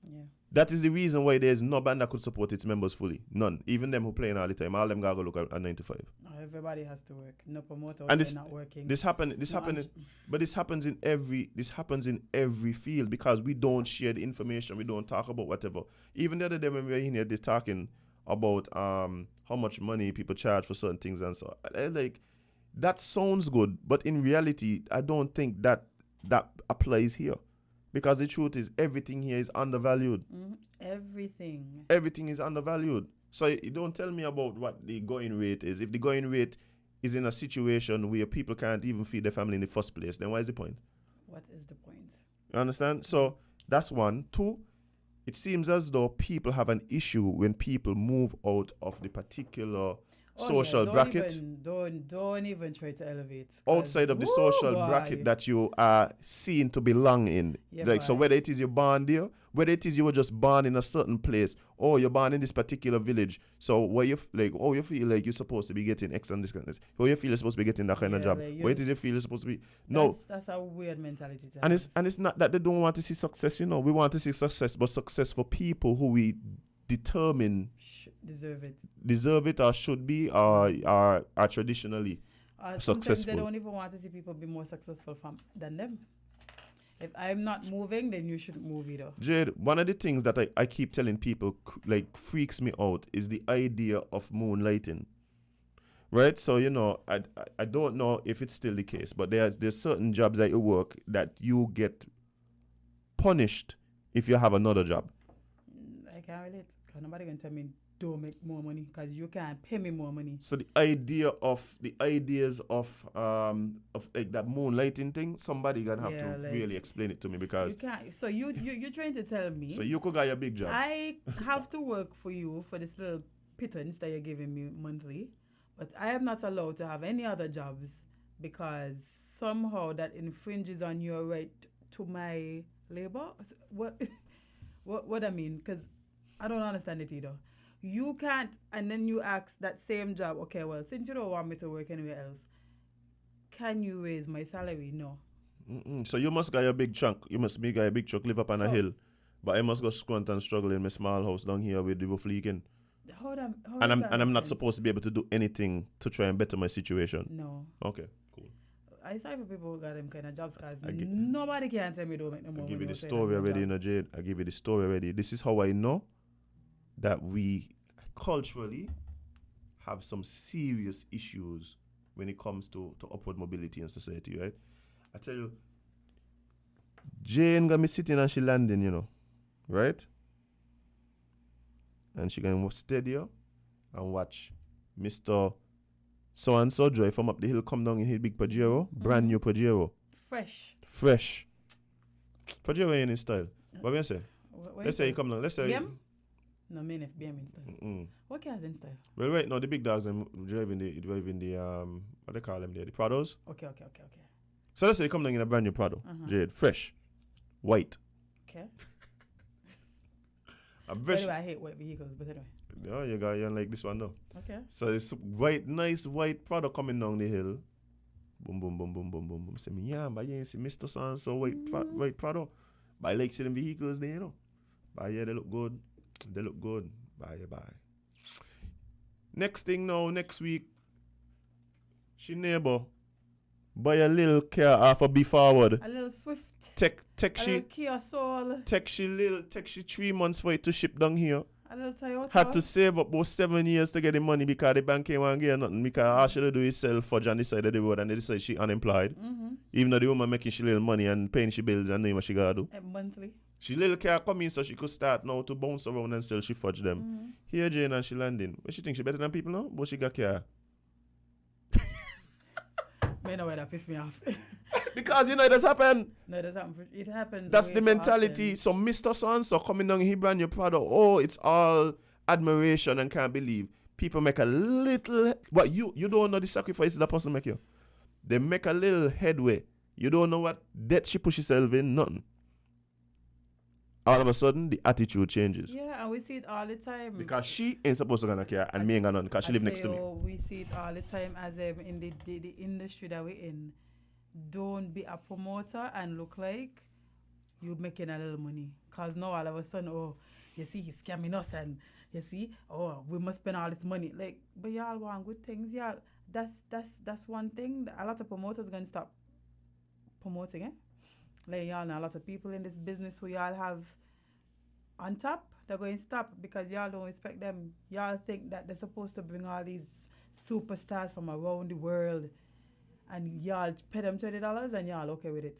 Yeah. That is the reason why there's no band that could support its members fully. None. Even them who playing all the time. All them gotta go look at 9 to 5. Everybody has to work. No promoter and not working. This happens in every field because we don't share the information. We don't talk about whatever. Even the other day when we were in here, they're talking about how much money people charge for certain things and so. Like, that sounds good, but in reality, I don't think that applies here. Because the truth is, everything here is undervalued. Everything is undervalued. So you don't tell me about what the going rate is. If the going rate is in a situation where people can't even feed their family in the first place, then what is the point? What is the point? You understand? So that's one. Two, it seems as though people have an issue when people move out of the particular social bracket. Don't even try to elevate. Outside of the social bracket that you are seen to belong in. Yeah, like, so whether it is you're born there, whether it is you were just born in a certain place, or you're born in this particular village. So where you you feel like you're supposed to be getting X and this and this. Or you feel you're supposed to be getting that kind of job. Where it is you feel you're supposed to be. No. That's a weird mentality. And it's not that they don't want to see success, you know. We want to see success, but success for people who we determine deserve it or should be or are traditionally successful. Sometimes they don't even want to see people be more successful than them. If I'm not moving, then you shouldn't move either. Jade, one of the things that I keep telling people like freaks me out is the idea of moonlighting. Right? So, you know, I don't know if it's still the case, but there's certain jobs that you work that you get punished if you have another job. I can't relate. Because nobody can tell me don't make more money because you can't pay me more money. So the ideas of like that moonlighting thing, somebody gonna have to really explain it to me because you can't. So you're trying to tell me. So you could get a big job. I have to work for you for this little pittance that you're giving me monthly, but I am not allowed to have any other jobs because somehow that infringes on your right to my labor. What I mean? Because I don't understand it either. You can't, and then you ask that same job, okay, well, since you don't want me to work anywhere else, can you raise my salary? No. So you must get a big chunk. You must be a big chunk, live up on a hill. But I must go squint and struggle in my small house down here with the roof leaking. I'm not supposed to be able to do anything to try and better my situation. No. Okay, cool. I say for people who got them kind of jobs because nobody can tell me don't make no more money. I'll give you the story already, you know, Jade. I'll give you the story already. This is how I know that we culturally have some serious issues when it comes to upward mobility in society, right? I tell you, Jane got me sitting and she landing, you know, right? And she gonna stay there and watch Mr. So-and-so drive from up the hill, come down in his big Pajero, brand new Pajero. Fresh. Pajero in his style. What do you say? Let's say you come down. Let's say... No, men if BM in style. What cars in style? Well, right now the big dogs them driving the what they call them there, the Prados. Okay. So let's say you come down in a brand new Prado, Jade, fresh, white. Okay. I hate white vehicles, but anyway. Yeah, you like this one though. Okay. So it's nice white Prado coming down the hill. Boom. Say me, yeah, but you ain't see Mr. So-and-so white Prado. But I like seeing vehicles there, you know. But yeah, they look good. They look good. Bye. Next thing now, next week, she neighbor buy a little car off a Be Forward. A little Swift. Take A she little Kia Soul. take she 3 months for it to ship down here. A little Toyota. Had to save up about 7 years to get the money because the bank ain't want to get nothing because all she do is sell fudge on the side of the road and they decide she unemployed. Even though the woman making she little money and paying she bills and knowing what she gotta do. Monthly. She little car come in so she could start now to bounce around and sell she fudge them. Here Jane and she landing. What she think she better than people now? But she got car. May know why that pissed me off. Because you know it does happen. No, it doesn't happen. It happens. That's way the too mentality. often. So Mr. So-and-so coming down he brand new product. Oh, it's all admiration and can't believe. People make a little what you don't know the sacrifices that person make you. They make a little headway. You don't know what debt she push herself in, nothing. All of a sudden the attitude changes. Yeah, and we see it all the time. Because she ain't supposed to gonna care and me ain't gonna because she live next to me. We see it all the time as in the industry that we're in. Don't be a promoter and look like you're making a little money. Because now all of a sudden, oh, you see, he's scamming us and you see, oh, we must spend all this money. Like, but y'all want good things, y'all. That's one thing. A lot of promoters going to stop promoting, eh? Like, y'all know a lot of people in this business who y'all have on top, they're going to stop because y'all don't respect them. Y'all think that they're supposed to bring all these superstars from around the world and y'all pay them $20 and y'all okay with it.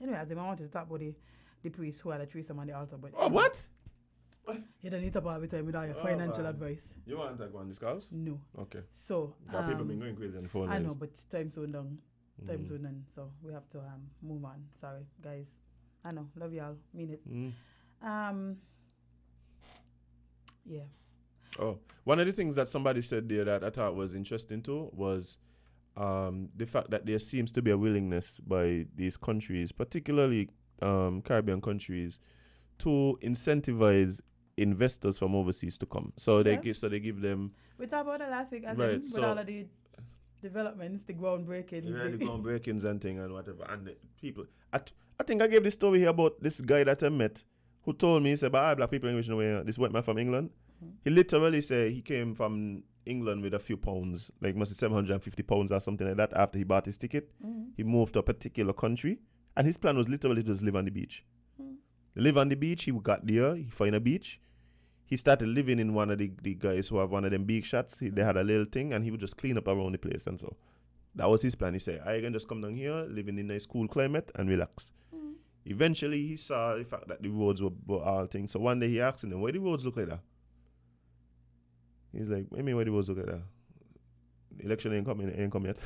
Anyway, as I want to stop with the priest who had a threesome on the altar, but What? you don't need to talk all the time without your financial advice. You want to talk on this house? No. Okay. So Got people been going crazy on the phone. I know, but time soon done. Time soon done. So we have to move on. Sorry, guys. I know. Love y'all. Mean it. Yeah. Oh, one of the things that somebody said there that I thought was interesting too was the fact that there seems to be a willingness by these countries, particularly Caribbean countries, to incentivize investors from overseas to come. So they give them. We talked about it last week, as Right, in, with so- all of the developments, the groundbreakings. Yeah, the groundbreakings and thing and whatever. And the people, I think I gave this story here about this guy that I met who told me, he said, but black people English no way. This white man from England. He literally said he came from England with a few pounds, like must be 750 pounds or something like that after he bought his ticket. He moved to a particular country and his plan was literally to just live on the beach. Live on the beach, he got there, he find a beach. He started living in one of the guys who have one of them big shots. They had a little thing and he would just clean up around the place and so. That was his plan. He said, I can just come down here, live in a nice cool climate and relax. Eventually he saw the fact that the roads were all things. So one day he asked him, why the roads look like that? He's like, what do you mean why the roads look like that? The election ain't come yet.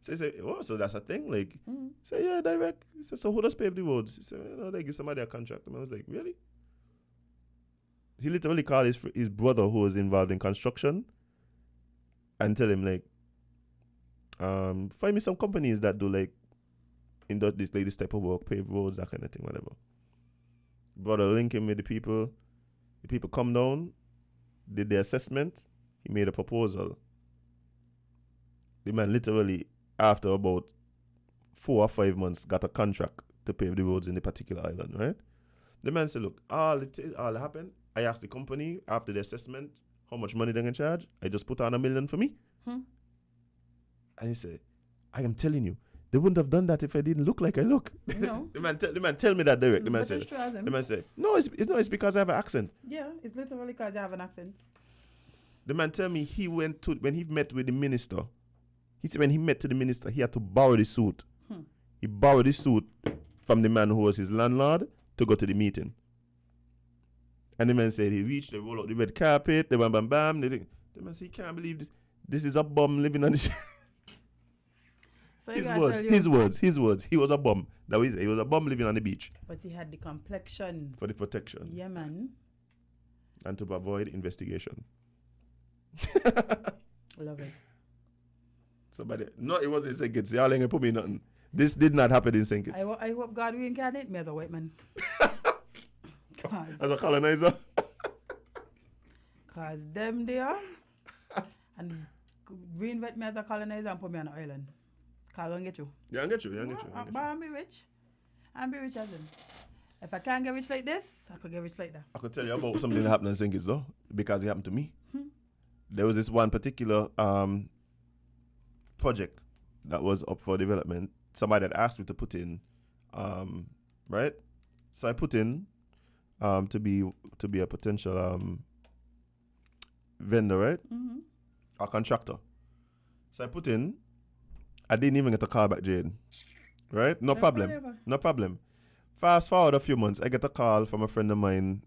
So he said, oh, so that's a thing? Like, say, yeah, direct. He said, so who does pave the roads? He said, they give somebody a contract. And I was like, really? He literally called his brother who was involved in construction and tell him, like, find me some companies that do, like, this type of work, pave roads, that kind of thing, whatever. Brother link him with the people. The people come down, did the assessment. He made a proposal. The man literally, after about 4 or 5 months, got a contract to pave the roads in the particular island, right? The man said, look, all happened. I asked the company after the assessment how much money they're going to charge. I just put on $1 million for me. And he said, I am telling you, they wouldn't have done that if I didn't look like I look. No. the man tell me that direct. The man But said, no, it's because I have an accent. yeah, it's literally because you have an accent. The man tell me when he met with the minister, he said when he met to the minister, he had to borrow the suit. He borrowed the suit from the man who was his landlord to go to the meeting. And the man said he reached, they roll out the red carpet, they bam bam bam. The man said he can't believe this. This is a bum living on the street. So His words. He was a bum. That was he was a bum living on the beach. But he had the complexion. For the protection. Yeah, man. And to avoid investigation. Love it. No, it wasn't in St. Kitts. Y'all ain't gonna put me nothing. This did not happen in St. Kitts. I hope God reincarnate me as a white man. As a colonizer. Because them there and reinvent me as a colonizer and put me on an island. I don't get you. Yeah, I get you. But I'm be rich. I'm be rich as in. If I can't get rich like this, I could get rich like that. I could tell you about something that happened in St. Kitts though, because it happened to me. There was this one particular project that was up for development. Somebody had asked me to put in, right? So I put in to be a potential vendor, right? A contractor. So I put in. I didn't even get a call back, Jade. Right? No problem. Fast forward a few months, I get a call from a friend of mine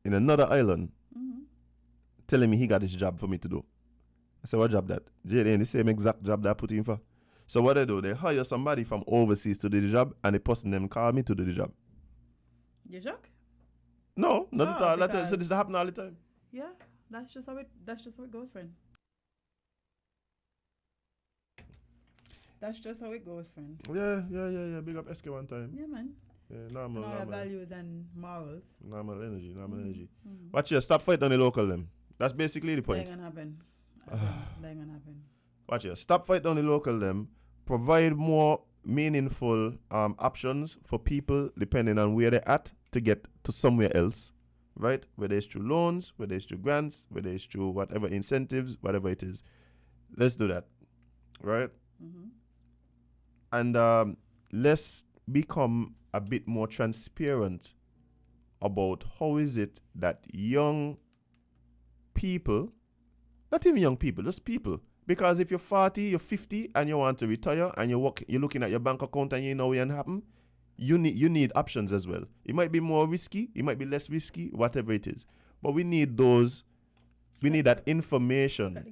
in another island telling me he got this job for me to do. I said, what job that? Jade ain't the same exact job that I put in for. So what they do, they hire somebody from overseas to do the job and the person then call me to do the job. You joke? No, not at all. So this happen all the time. Yeah, that's just how it goes, friend. That's just how it goes, friend. Yeah. Big up SK one time. Yeah, man. Yeah, normal. Values and morals. Normal energy. Watch here, stop fighting on the local them. That's basically the point. That ain't gonna happen. That ain't gonna happen. Watch here, stop fighting on the local them. Provide more meaningful options for people depending on where they're at to get to somewhere else. Right? Whether it's through loans, whether it's through grants, whether it's through whatever incentives, whatever it is. Let's do that. Right? And let's become a bit more transparent about how is it that young people, not even young people, just people, because if you're 40, you're 50 and you want to retire and you're looking at your bank account and you know what happen, you need options as well. It might be more risky, it might be less risky, whatever it is. But we need that information.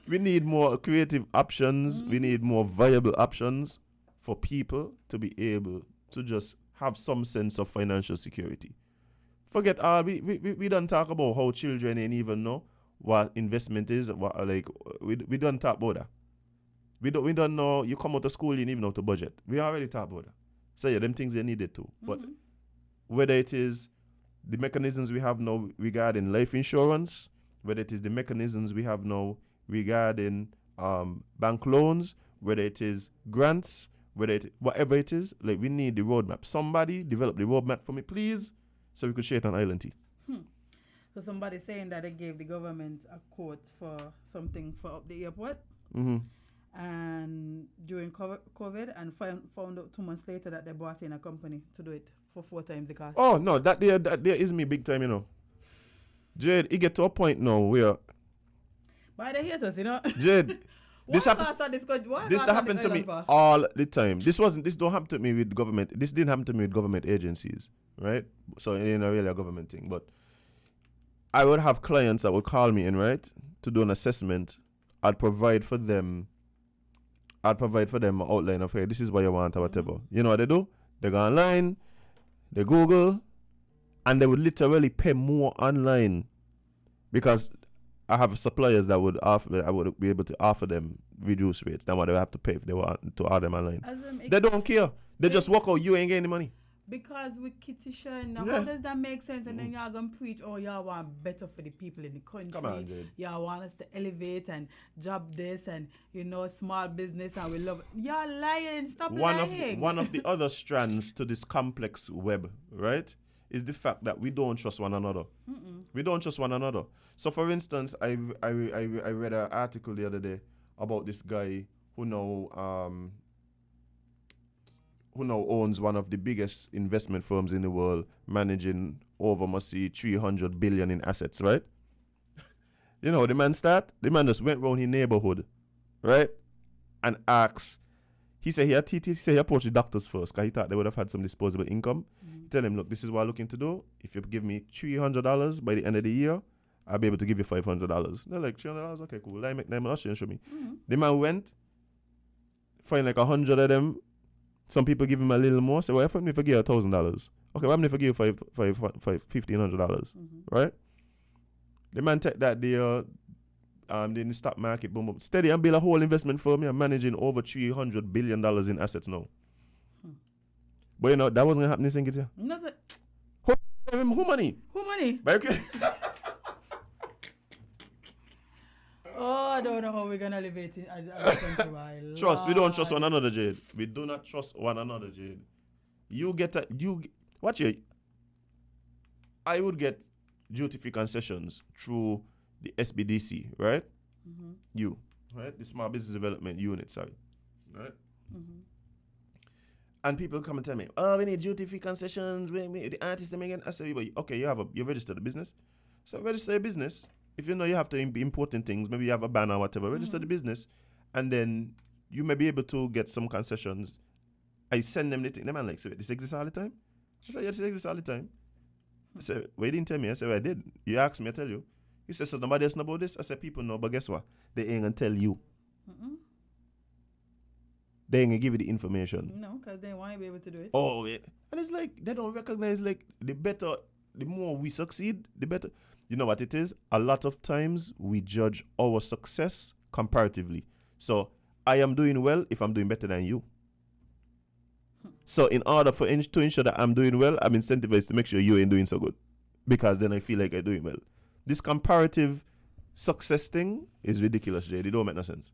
We need more creative options. We need more viable options for people to be able to just have some sense of financial security. Forget we don't talk about how children ain't even know what investment is. We don't talk about that. We don't know. You come out of school, you don't even know how to budget. We already talk about that. So yeah, them things they needed to. But whether it is the mechanisms we have now regarding life insurance, whether it is the mechanisms we have now regarding bank loans, whether it is grants, whatever it is, like we need the roadmap. Somebody develop the roadmap for me, please, so we could share it on Island Tea. So somebody saying that they gave the government a quote for something for up the airport, and during COVID, and found out 2 months later that they brought in a company to do it for 4 times the cost. Oh no, that there is me big time, you know. Jade, it get to a point now where. Why they hate us, you know? Jade, this happened to me all the time. This don't happen to me with government. This didn't happen to me with government agencies, right? So it ain't really a government thing. But I would have clients that would call me in, right, to do an assessment. I'd provide for them an outline of, hey, this is what you want or whatever. You know what they do? They go online, they Google, and they would literally pay more online because I have suppliers that I would be able to offer them reduced rates than what they have to pay if they want to order them online. They don't care. They just walk out. You ain't getting any money. Because we kitchen. Now, how does that make sense? And then y'all gonna preach, oh, y'all want better for the people in the country. Come on, Jade. Y'all want us to elevate and job this and, small business and we love it. Y'all lying. Stop lying. One of the other strands to this complex web, right, is the fact that we don't trust one another. We don't trust one another. So, for instance, I read an article the other day about this guy who now owns one of the biggest investment firms in the world, managing over, must see, 300 billion in assets, right? You know, the man just went around his neighborhood, right, and asked. He said he approached the doctors first because he thought they would have had some disposable income. Tell him, look, this is what I'm looking to do. If you give me $300 by the end of the year, I'll be able to give you $500. They're like, $300? Okay, cool. Let me show me. The man went, find like 100 of them. Some people give him a little more. Say, well, if I give you $1,000. Okay, well, I'm if I give you $1,500, right? The man take that there, in the stock market, boom, boom, steady and build a whole investment firm. I'm managing over $300 billion in assets now. But that wasn't gonna happen in St. Kitts. Nothing. Who money? Who money? But okay. I don't know how we're gonna live it as a country. My Trust, we don't trust Lord. one another, Jade. We do not trust one another, Jade. Watch it. I would get duty-free concessions through the SBDC, right? Right? The Small Business Development Unit, sorry. Right? And people come and tell me, oh, we need duty-free concessions, the artists are making. I say, but okay, you registered a business. So register a business. If you know you have to be importing things, maybe you have a ban or whatever, register the business, and then you may be able to get some concessions. I send them the thing. The man like, so this exists all the time? I said, yes, it exists all the time. I said, well, you didn't tell me. I said, well, I did. You asked me, I tell you. He said, so nobody else know about this? I said, people know, but guess what? They ain't gonna tell you. They ain't gonna give you the information. No, because they want to be able to do it. Oh, yeah. And it's like, they don't recognize, like, the more we succeed, the better. You know what it is? A lot of times we judge our success comparatively. So I am doing well if I'm doing better than you. So in order to ensure that I'm doing well, I'm incentivized to make sure you ain't doing so good. Because then I feel like I'm doing well. This comparative success thing is ridiculous, Jade. It don't make no sense.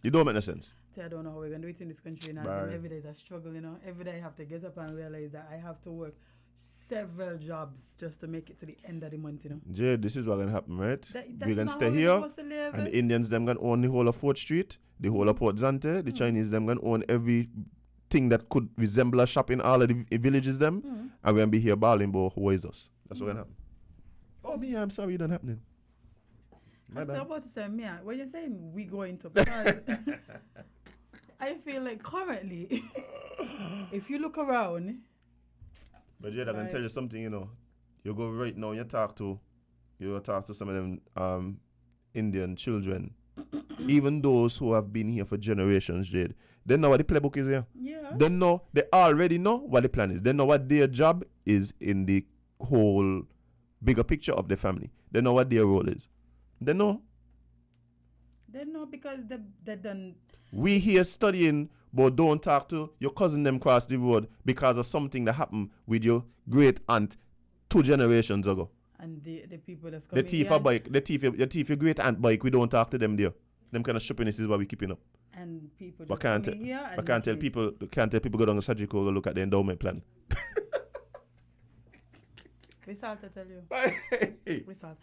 It don't make no sense. See, I don't know how we're going to do it in this country now. Right. Every day is a struggle, you know. Every day I have to get up and realize that I have to work several jobs just to make it to the end of the month, you know. Jade, this is what's going to happen, right? That's We're going to not stay how we're here, supposed to live, and eh? the Indians, them going to own the whole of 4th Street, the whole of Port Zante, the Chinese, them going to own everything that could resemble a shop in all of the villages, them, and we're going to be here balling, but who is us? That's what's going to happen. Oh, me, I'm sorry it done happening. My I'm bad. so about to say, Mia, when you're saying we go into because I feel like currently, if you look around, But Jade, I can tell you something, you know. You go right now, you talk to some of them Indian children, even those who have been here for generations, Jade. They know what the playbook is here. yeah, They already know what the plan is. They know what their job is in the whole bigger picture of the family. They know what their role is. They know. because they done. We here studying, but don't talk to your cousin them cross the road because of something that happened with your great aunt 2 generations ago. And the people that's The coming thief here a bike, the thief your great aunt bike, we don't talk to them there. Them kind of shoppiness is what we keeping up. and people But just can't coming here and can't tell making it. people go down to surgical go look at the endowment plan. We start to tell you. Hey. We start.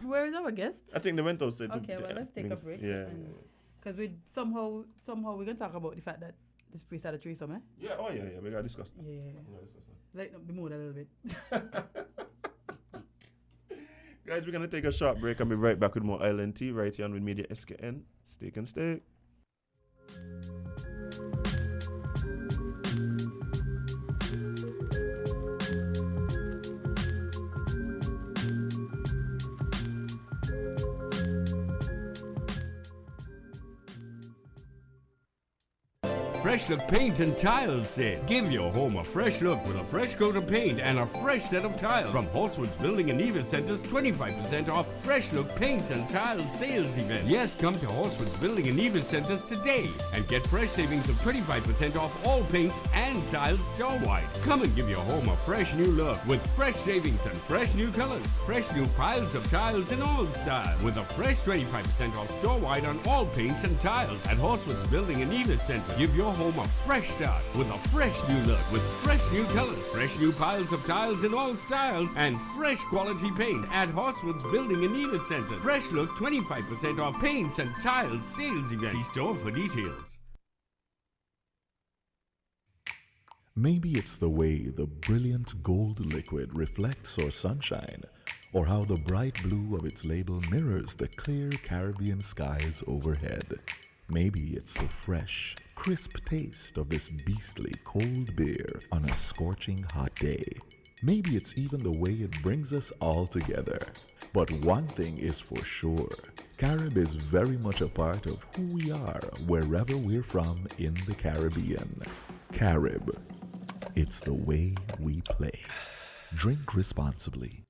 Where is our guest? I think they went outside. Okay, well, let's take a break. Yeah. Because we somehow we're gonna talk about the fact that this priest had a threesome, eh? Yeah, oh yeah, we gotta discuss. Yeah. Lighten up the mood a little bit. Guys, we're gonna take a short break and be right back with more Island Tea right here on with Media SKN. Steak and steak. Fresh Look Paint and Tiles sale. Give your home a fresh look with a fresh coat of paint and a fresh set of tiles. From Horswood's Building and Evil Center's 25% off Fresh Look Paint and Tiles sales event. Yes, come to Horswood's Building and Evil Centers today and get fresh savings of 25% off all paints and tiles store-wide. Come and give your home a fresh new look with fresh savings and fresh new colors. Fresh new piles of tiles in all styles with a fresh 25% off store-wide on all paints and tiles at Horswood's Building and Evil Center. Give your home a fresh start with a fresh new look with fresh new colors, fresh new piles of tiles in all styles, and fresh quality paint at Horswood's Building and Evil Center. Fresh Look 25% off paints and tiles sales event. See store for details. Maybe it's the way the brilliant gold liquid reflects our sunshine, or how the bright blue of its label mirrors the clear Caribbean skies overhead. Maybe it's the fresh, crisp taste of this beastly cold beer on a scorching hot day. Maybe it's even the way it brings us all together. But one thing is for sure, Carib is very much a part of who we are wherever we're from in the Caribbean. Carib, it's the way we play. Drink responsibly.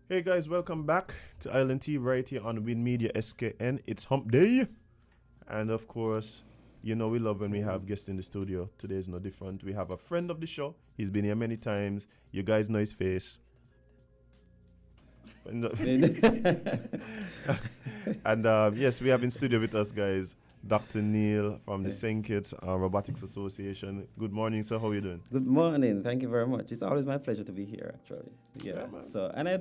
Hey guys, welcome back to Island T right here on Win Media SKN. It's Hump Day. And of course, you know we love when we have guests in the studio. Today is no different. We have a friend of the show. He's been here many times. You guys know his face. And yes, we have in studio with us, guys, Dr. Neil from the St. Kitts Robotics Association. Good morning, sir. How are you doing? Good morning. Thank you very much. It's always my pleasure to be here, actually. Yeah. man. So, and I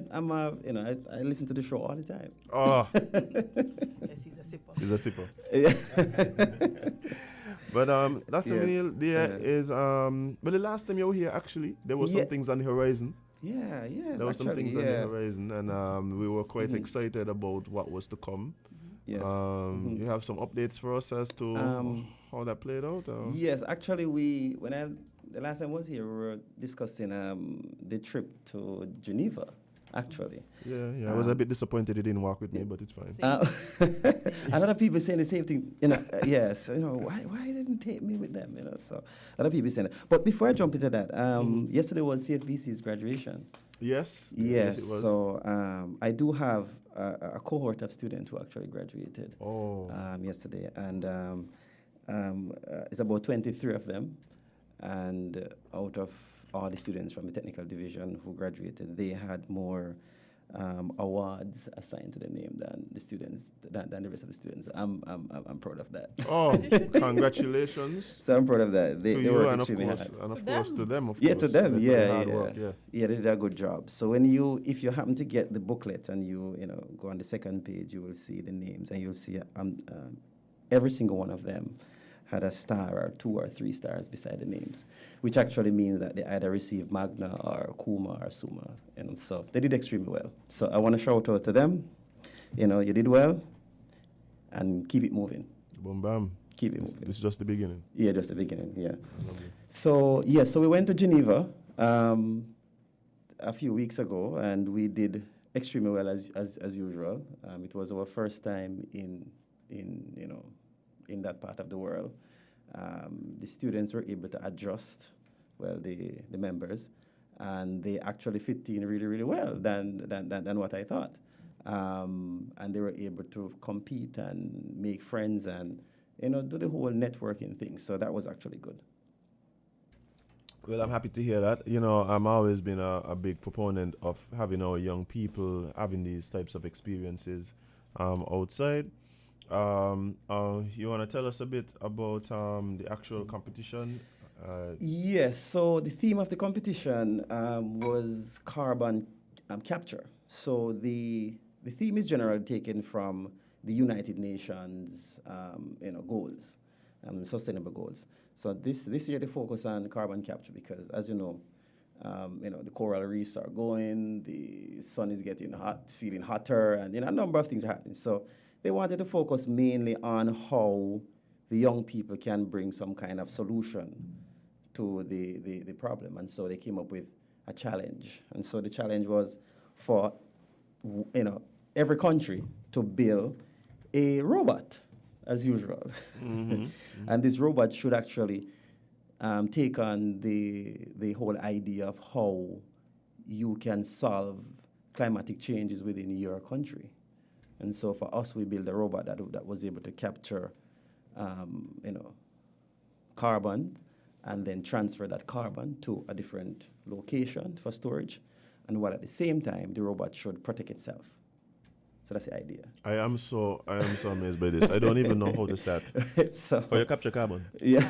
listen to the show all the time. Oh, Yes, he's a sipper. he's a sipper. Yeah. But Dr. Yes, Neil, there yeah. is but the last time you were here, actually, there were some Yeah. things on the horizon. Yeah. Yes. There were some actually, things on yeah. the horizon, and we were quite excited about what was to come. Yes. You have some updates for us as to how that played out? Or? Yes. Actually, the last time I was here, we were discussing the trip to Geneva. Actually. Yeah. I was a bit disappointed he didn't walk with me, but it's fine. A lot of people saying the same thing, yes, why didn't take me with them, so a lot of people saying that. But before I jump into that, yesterday was CFBC's graduation. Yes. Yes, it was. so I do have a cohort of students who actually graduated yesterday, and it's about 23 of them, and out of all the students from the technical division who graduated, they had more awards assigned to their name than the students, than the rest of the students. I'm proud of that. Oh, congratulations. So I'm proud of that. They To you worked and of extremely course, hard. and To of course them. to them, of Yeah, course. to them, They put yeah, hard yeah. work, yeah. Yeah, they did a good job. So if you happen to get the booklet and you go on the second page, you will see the names, and you'll see every single one of them had a star or 2 or 3 stars beside the names, which actually means that they either received Magna or Kuma or Summa. So they did extremely well. So I want to shout out to them. You did well, and keep it moving. Boom, bam. Keep it moving. This is just the beginning. Yeah, just the beginning. Yeah. Lovely. So we went to Geneva a few weeks ago, and we did extremely well as usual. It was our first time in that part of the world. The students were able to adjust, the members, and they actually fit in really, really well than what I thought. And they were able to compete and make friends and do the whole networking thing. So that was actually good. Well, I'm happy to hear that. I'm always been a big proponent of having our young people having these types of experiences outside. You want to tell us a bit about the actual competition? Yes, so the theme of the competition was carbon capture. So the theme is generally taken from the United Nations goals, sustainable goals. So this year they focus on carbon capture because, as you know, the coral reefs are going, the sun is getting hot, feeling hotter, and a number of things are happening. So they wanted to focus mainly on how the young people can bring some kind of solution to the problem. And so they came up with a challenge. And so the challenge was for every country to build a robot, as usual. And this robot should actually take on the whole idea of how you can solve climatic changes within your country. And so for us, we built a robot that was able to capture, carbon, and then transfer that carbon to a different location for storage, and while at the same time, the robot should protect itself. So that's the idea. I am so amazed by this. I don't even know how to start. So, How you capture carbon? yeah.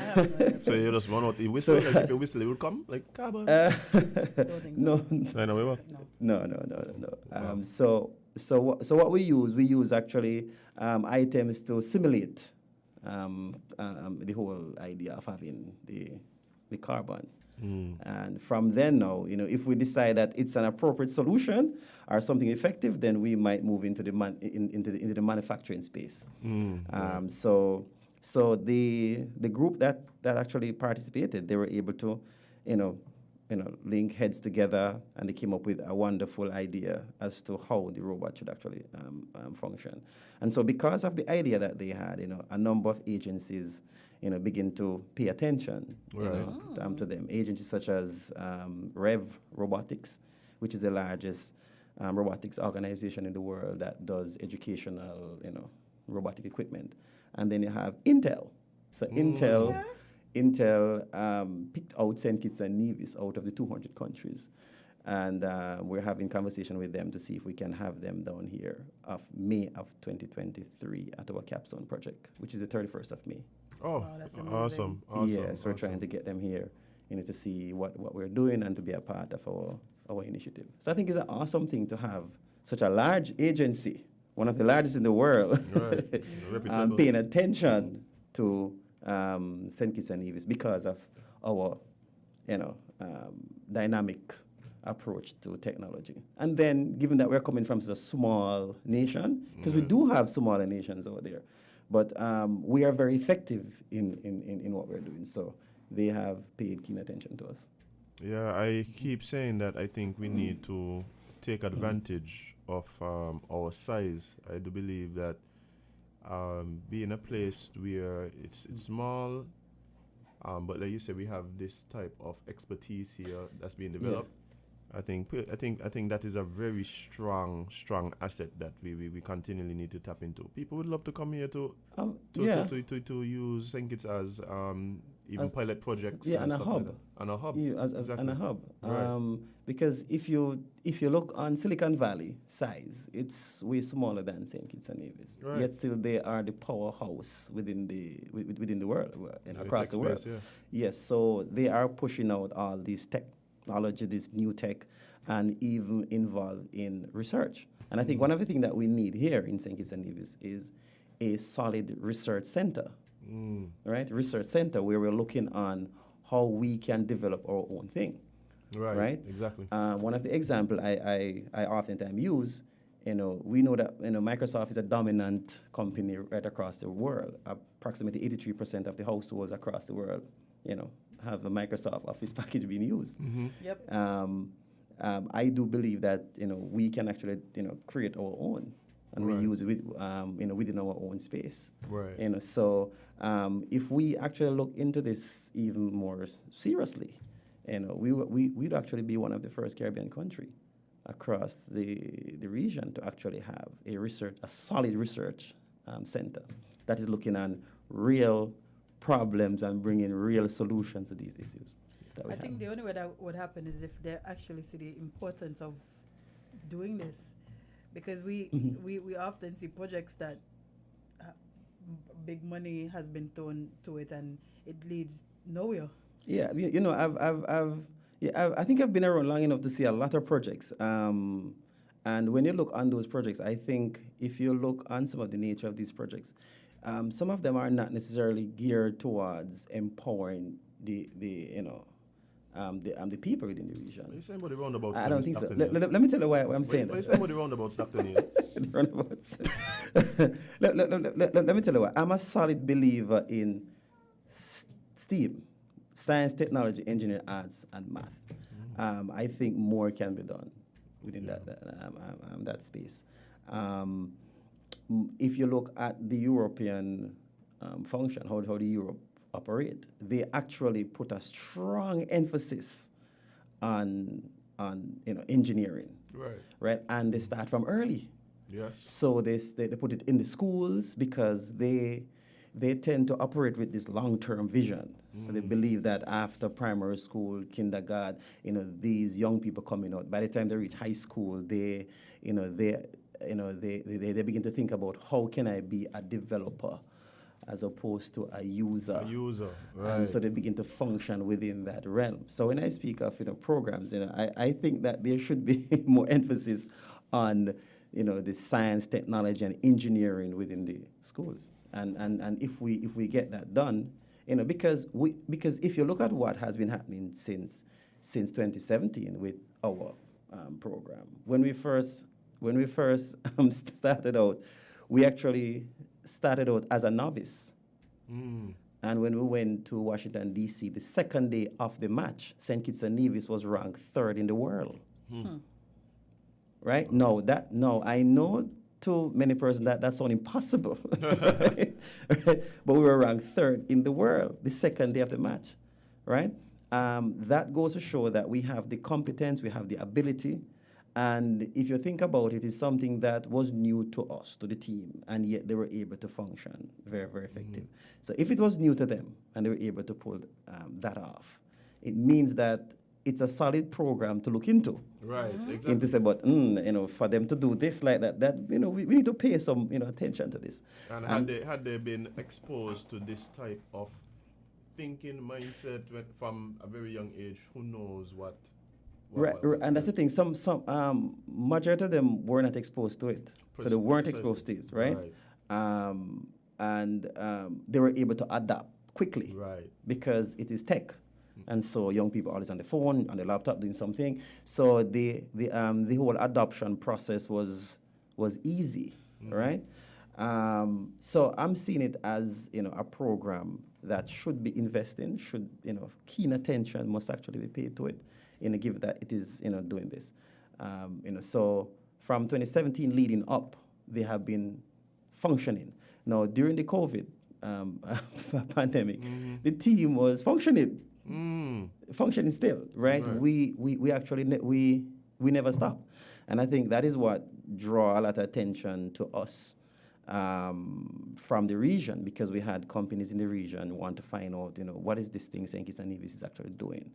So you just run out the whistle, So- like if you whistle, it will come, like carbon. Don't think so. No, I know we work. No. no. So what we use actually items to simulate the whole idea of having the carbon. And from then now, if we decide that it's an appropriate solution or something effective, then we might move into the into the manufacturing space. So the group that actually participated, they were able to, link heads together, and they came up with a wonderful idea as to how the robot should actually function. And so because of the idea that they had, a number of agencies, begin to pay attention to them. Agencies such as Robotics, which is the largest robotics organization in the world that does educational, robotic equipment. And then you have Intel. So Intel picked out St. Kitts and Nevis out of the 200 countries. And we're having conversation with them to see if we can have them down here of May of 2023 at our capstone project, which is the 31st of May. Oh, Wow, that's awesome. Yes, we're trying to get them here, to see what we're doing and to be a part of our initiative. So I think it's an awesome thing to have such a large agency, one of the largest in the world, Right. paying attention to St. Kitts and Nevis because of our, dynamic approach to technology. And then, given that we're coming from a small nation, because we do have smaller nations over there, but we are very effective in what we're doing. So they have paid keen attention to us. Yeah, I keep saying that I think we need to take advantage of our size. I do believe that being a place where it's small, but like you said, we have this type of expertise here that's being developed. I think that is a very strong asset that we continually need to tap into. People would love to come here to use St. Kitts as even pilot projects. Yeah, and a stuff hub. Like that. And a hub. Yeah, Exactly. and a hub. Right. Because if you look on Silicon Valley size, it's way smaller than St. Kitts and Nevis. Right. Yet still they are the powerhouse within the world and across the world. Space, yeah. Yes, so they are pushing out all these technology, this new tech, and even involved in research. And I think one of the things that we need here in St. Kitts and Nevis is a solid research center, right? Research center where we're looking on how we can develop our own thing, right? Exactly. One of the examples I oftentimes use, we know that Microsoft is a dominant company right across the world. Approximately 83% of the households across the world, have a Microsoft Office package being used. Yep. I do believe that we can actually create our own, and we use it within our own space. Right. So if we actually look into this even more seriously, we'd actually be one of the first Caribbean country across the region to actually have a solid research center that is looking on real problems and bringing real solutions to these issues. I think the only way that would happen is if they actually see the importance of doing this, because we often see projects that big money has been thrown to it and it leads nowhere. Yeah, I think I've been around long enough to see a lot of projects. And when you look on those projects, I think if you look on some of the nature of these projects, some of them are not necessarily geared towards empowering the people within the region. You're saying about the roundabouts. I don't think so. Let me tell you why I'm saying that. You're saying about the roundabouts, Dr. Neil. The roundabouts. Let me tell you why. I'm a solid believer in STEAM, science, technology, engineering, arts, and math. I think more can be done within that space. If you look at the European function, how the Europe operate, they actually put a strong emphasis on engineering, right? And they start from early. Yes. So they put it in the schools because they tend to operate with this long-term vision. So they believe that after primary school, kindergarten, these young people coming out, by the time they reach high school, they begin to think about how can I be a developer as opposed to a user. Right. And so they begin to function within that realm. So when I speak of programs, I think that there should be more emphasis on the science, technology, and engineering within the schools. And if we get that done, because if you look at what has been happening since 2017 with our program, when we first started out, we actually started out as a novice. And when we went to Washington, D.C., the second day of the match, St. Kitts and Nevis was ranked 3rd in the world. Right? No, I know to many persons that sounds impossible. Right? But we were ranked 3rd in the world the second day of the match. Right? That goes to show that we have the competence, we have the ability, And if you think about it, it's something that was new to us, to the team, and yet they were able to function very, very effective. So if it was new to them and they were able to pull that off, it means that it's a solid program to look into. Right, exactly. And to say, but for them to do this like that, we need to pay some attention to this. And had they been exposed to this type of thinking mindset from a very young age, who knows what. Right, and that's the thing. Some majority of them were not exposed to it, so they weren't exposed to it, right? And they were able to adapt quickly, right? Because it is tech, and so young people are always on the phone, on the laptop, doing something. So the whole adoption process was easy, right? So I'm seeing it as a program that should be investing, keen attention must actually be paid to it. Given that it is, doing this. So from 2017 leading up, they have been functioning. Now, during the COVID pandemic, the team was functioning still, right? We actually, we never stopped. And I think that is what draw a lot of attention to us from the region, because we had companies in the region who want to find out, what is this thing St. Kitts and Nevis is actually doing.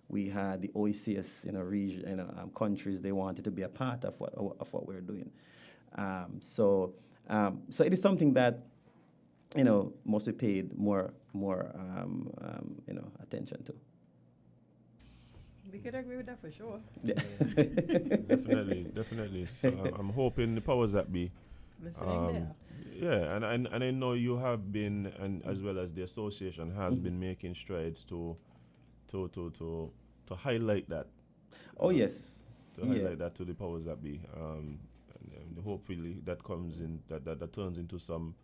We had the OECS, region, countries. They wanted to be a part of what we're doing. So it is something that, must be paid more attention to. We could agree with that for sure. Yeah. Definitely. So I'm hoping the powers that be. Listening there. Yeah, and I know you have been, and as well as the association has been making strides to highlight that. Oh yes. To highlight that to the powers that be, and hopefully that comes in that turns into some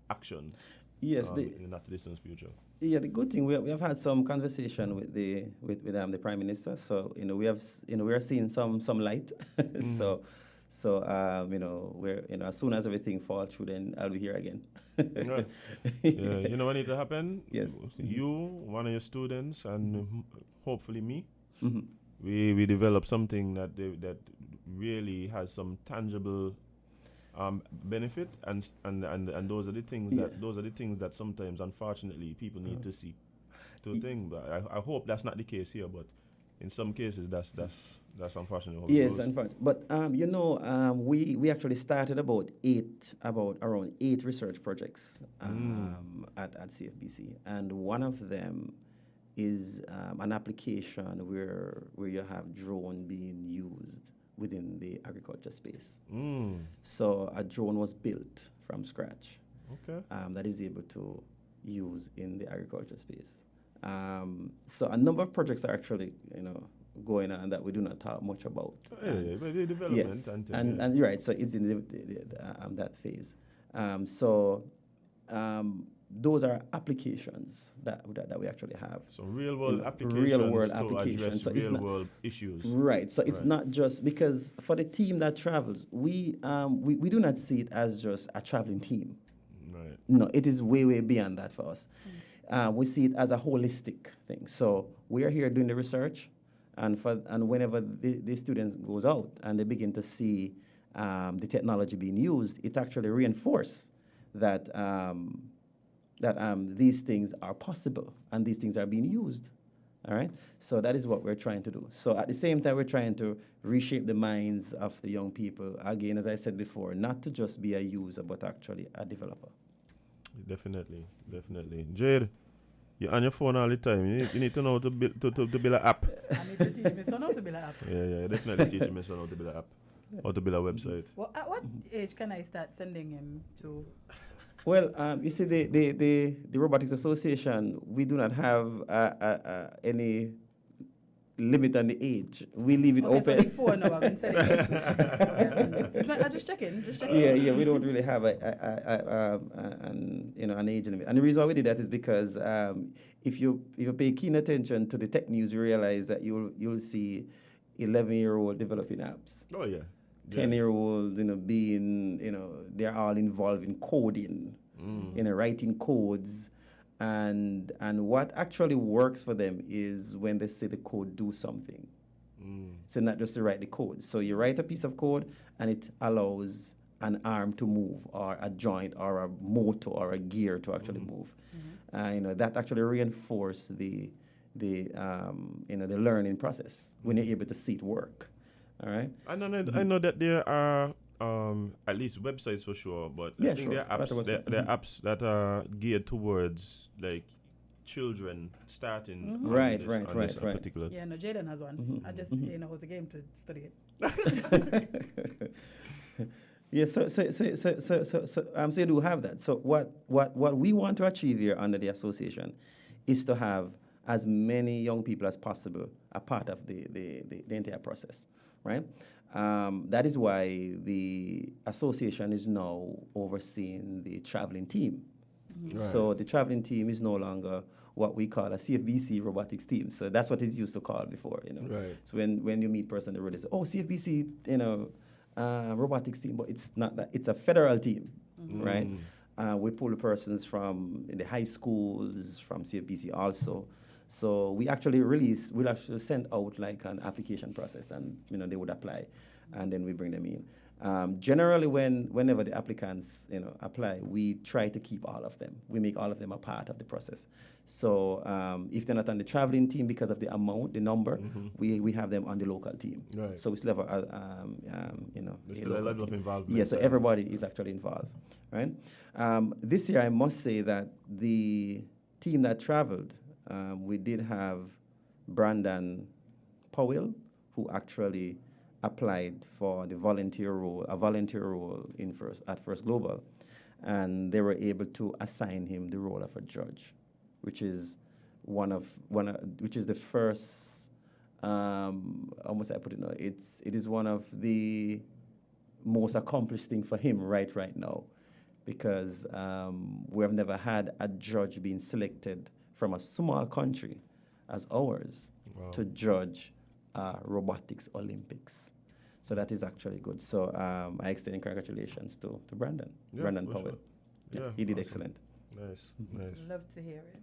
action. Yes, in the not distant future. Yeah, the good thing we have had some conversation with the Prime Minister. So we are seeing some light. So we're as soon as everything falls through, then I'll be here again. Right. Yeah, you know what needs to happen? Yes. You, one of your students, and hopefully me. Mm-hmm. We develop something that really has some tangible benefit, and those are the things that sometimes, unfortunately, people need to see. But I hope that's not the case here, but in some cases that's unfortunate. Yes, unfortunately. But we actually started around 8 research projects at CFBC, and one of them is an application where you have drone being used within the agriculture space. So a drone was built from scratch. Okay. That is able to use in the agriculture space. So a number of projects are actually going on that we do not talk much about. But the development and you're right. So it's in that phase. Those are applications that we actually have. So real world applications. Real world applications. So real world issues. Right. So it's not just because for the team that travels, we do not see it as just a traveling team. Right. No, it is way beyond that for us. We see it as a holistic thing. So we are here doing the research, and whenever the students goes out and they begin to see the technology being used, it actually reinforces that these things are possible and these things are being used. All right? So that is what we're trying to do. So at the same time, we're trying to reshape the minds of the young people, again, as I said before, not to just be a user, but actually a developer. Definitely. Jade, you're on your phone all the time. You need to know how to build an app. I need to teach my son how to build an app. Yeah, definitely teach my son how to build an app. How to build a website. Well, at what age can I start sending him to? Well, you see, the Robotics Association, we do not have any limit on the age. We leave it open. So before now, I've been sending it. I'm just checking. Yeah, we don't really have an age limit. And the reason why we did that is because if you pay keen attention to the tech news, you realize that you'll see 11-year-old developing apps. Oh yeah. 10-year-olds, being, they're all involved in coding, writing codes, and what actually works for them is when they see the code do something, So not just to write the code. So you write a piece of code and it allows an arm to move, or a joint, or a motor, or a gear to actually move. That actually reinforces the learning process when you're able to see it work. All right. I know that there are at least websites for sure, but I think there are apps that are geared towards like children starting. Right. Particular. Yeah, no, Jaden has one. I just it was a game to study it. Yeah, so you do have that. So what we want to achieve here under the association is to have as many young people as possible a part of the entire process, right? That is why the association is now overseeing the traveling team. Right. So the traveling team is no longer what we call a CFBC robotics team. So that's what it's used to call before, Right. So when you meet person, they really say, "Oh, CFBC, robotics team," but it's not that. It's a federal team, right? We pull the persons from the high schools, from CFBC also. So we'll actually send out like an application process, and they would apply, and then we bring them in. Generally, whenever the applicants apply, we try to keep all of them. We make all of them a part of the process. So if they're not on the traveling team because of the amount, the number, we have them on the local team. Right. So we still have there's still a level of involvement. Yeah, so everybody is actually involved, right? This year, I must say that the team that traveled, we did have Brandon Powell, who actually applied for a volunteer role at First Global, and they were able to assign him the role of a judge, which is which is the first. Almost I put it now. It is one of the most accomplished thing for him right now, because we have never had a judge being selected from a small country as ours to judge robotics Olympics. So that is actually good. So I extend congratulations to Brandon Powell. Sure. Yeah, he did awesome. excellent. Nice. Love to hear it.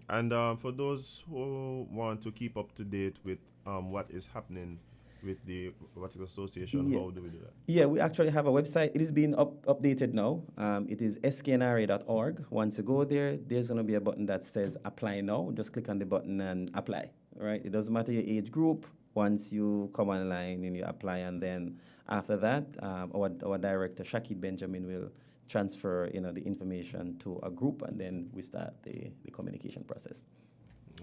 And for those who want to keep up to date with what is happening with the Robotics Association, how do we do that? Yeah, we actually have a website. It is being updated now. It is sknra.org. Once you go there, there's going to be a button that says apply now. Just click on the button and apply. Right? It doesn't matter your age group. Once you come online and you apply, and then after that, our director Shakid Benjamin will transfer the information to a group, and then we start the communication process.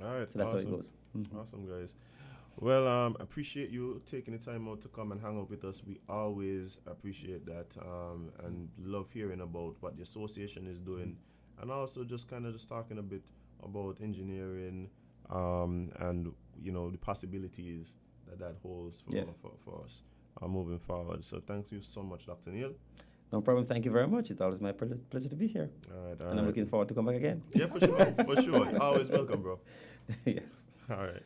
All right. So that's how it goes. Awesome, guys. Well, appreciate you taking the time out to come and hang out with us. We always appreciate that, and love hearing about what the association is doing, and also just talking a bit about engineering, and the possibilities that holds for us moving forward. So thank you so much, Dr. Neil. No problem. Thank you very much. It's always my pleasure to be here. All right. And I'm looking forward to come back again. Yeah, for sure. For sure. Always welcome, bro. Yes. All right.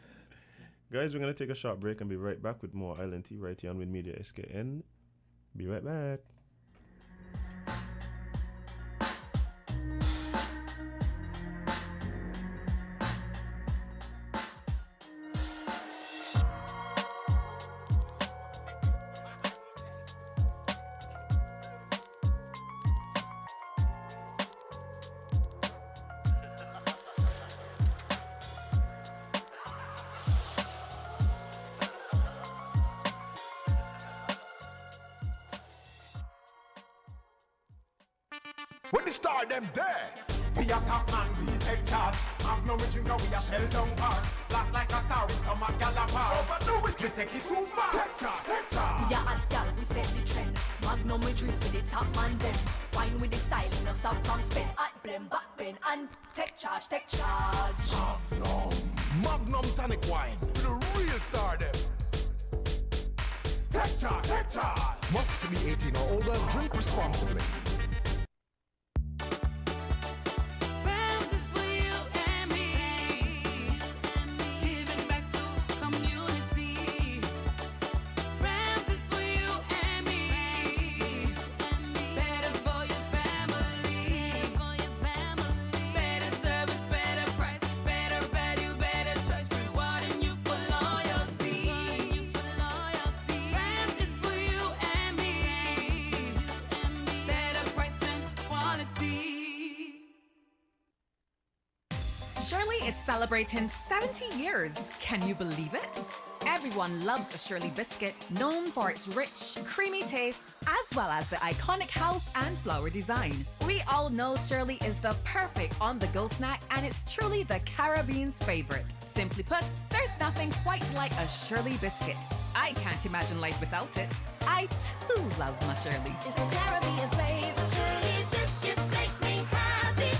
Guys, we're going to take a short break and be right back with more Island Tea right here on Win Media SKN. Be right back. When the star them there, we are top man, we take charge. Have no reaching now, we are shell down hard. Blast like a star with some gallopar. Overdo it, we take it too far. Take charge, take charge. We are hot gal, we set the trend. Magnum we drink for the top man then. Wine with the style, no stop from spin. Hot blend, back bend, and take charge, take charge. Magnum tonic wine for the real star them. Take charge, take charge. Must be 18 or older, drink responsibly. Shirley is celebrating 70 years. Can you believe it? Everyone loves a Shirley biscuit, known for its rich, creamy taste, as well as the iconic house and flower design. We all know Shirley is the perfect on-the-go snack, and it's truly the Caribbean's favorite. Simply put, there's nothing quite like a Shirley biscuit. I can't imagine life without it. I too love my Shirley. It's the Caribbean flavor. Shirley biscuits make me happy.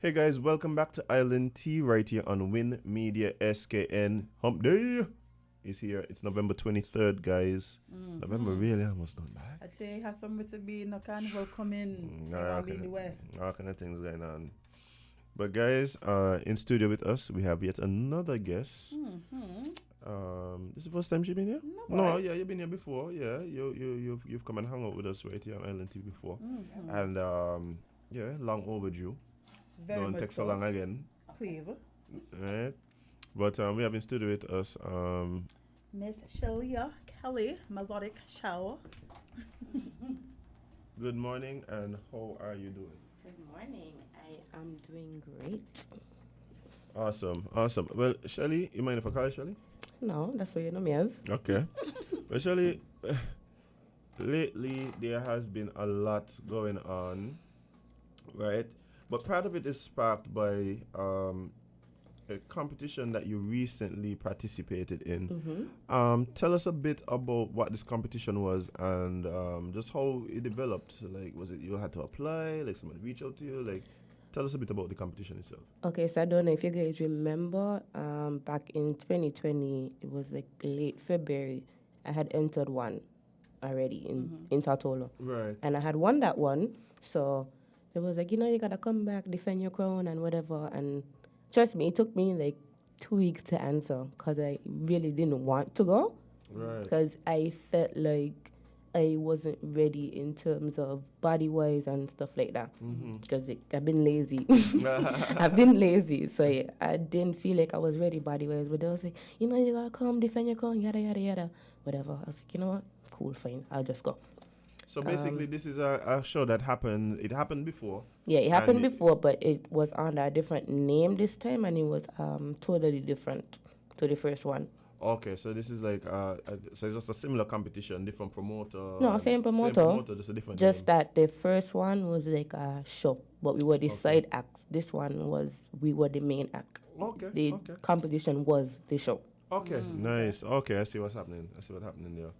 Hey guys, welcome back to Island Tea right here on Win Media SKN. Hump Day is here. It's November 23rd, guys. November really almost done back. I'd say it has somewhere to be, no carnival coming. All kind of things going on. But guys, in studio with us, we have yet another guest. This is the first time she's been here? No, yeah, you've been here before. Yeah, you've come and hung out with us right here on Island Tea before. And yeah, long overdue. Very Don't much take so long again. Please. Right. But we have in studio with us Miss Shealiyah Kelley, melodic shower. Good morning, and how are you doing? Good morning. I am doing great. Awesome. Well, Shelly, you mind if I call you Shelly? No, that's what you know me as. Okay. Well, Shelly, lately there has been a lot going on, right? But part of it is sparked by a competition that you recently participated in. Tell us a bit about what this competition was and just how it developed. Like, was it you had to apply? Like, somebody reached out to you? Like, tell us a bit about the competition itself. Okay, so I don't know if you guys remember, back in 2020, it was like late February, I had entered one already in Tortola. Right. And I had won that one, so it was like, you gotta come back, defend your crown and whatever. And trust me, it took me like 2 weeks to answer because I really didn't want to go. Right. Because I felt like I wasn't ready in terms of body-wise and stuff like that. Because I've been lazy. I've been lazy. So yeah, I didn't feel like I was ready body-wise. But they was like, you gotta come, defend your crown, yada, yada, yada. Whatever. I was like, you know what? Cool, fine. I'll just go. So basically, this is a show that happened. It happened before. Yeah, it happened before, but it was under a different name this time, and it was totally different to the first one. Okay, so this is like so it's just a similar competition, different promoter. No, same promoter, just a different. Just name. that the first one was like a show, but we were the side acts. This one we were the main act. Okay. The competition was the show. Okay, nice. Okay, I see what's happening. There.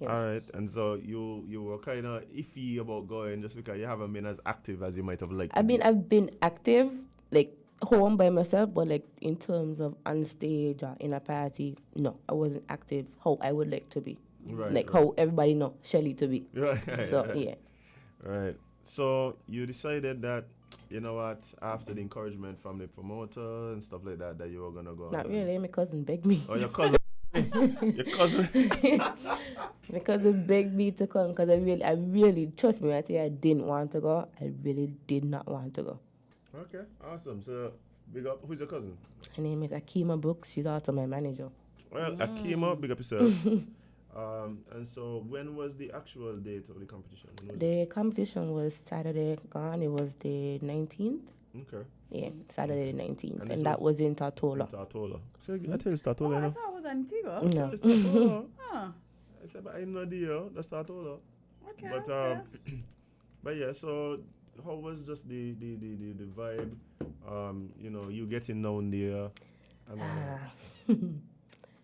Yeah. All right, and so you were kind of iffy about going just because you haven't been as active as you might have liked. I've been active, like home by myself, but like in terms of on stage or in a party, no, I wasn't active how I would like to be. Right. Like how everybody know Shelly to be. Right. So yeah. Right. So you decided that, you know what, after the encouragement from the promoter and stuff like that, that you were gonna go. Not really. My cousin begged me. Oh, your cousin. Your cousin. My cousin begged me to come because I really, trust me, I say I didn't want to go. I really did not want to go. Okay, awesome. So, big up. Who's your cousin? Her name is Akima Brooks. She's also my manager. Well, Akima, big up yourself. And so, when was the actual date of the competition? The competition was Saturday gone. It was the 19th. Okay. Yeah, Saturday the 19th. And And, this that was in Tortola. Tartola. So I tell you, it's Tartola, Oh, you I know. thought it was Antigua. No. It's Tartola. Huh. I said, but I know the year. That's Tartola. Okay. But okay. but yeah. So how was just the vibe? You know, you getting down there.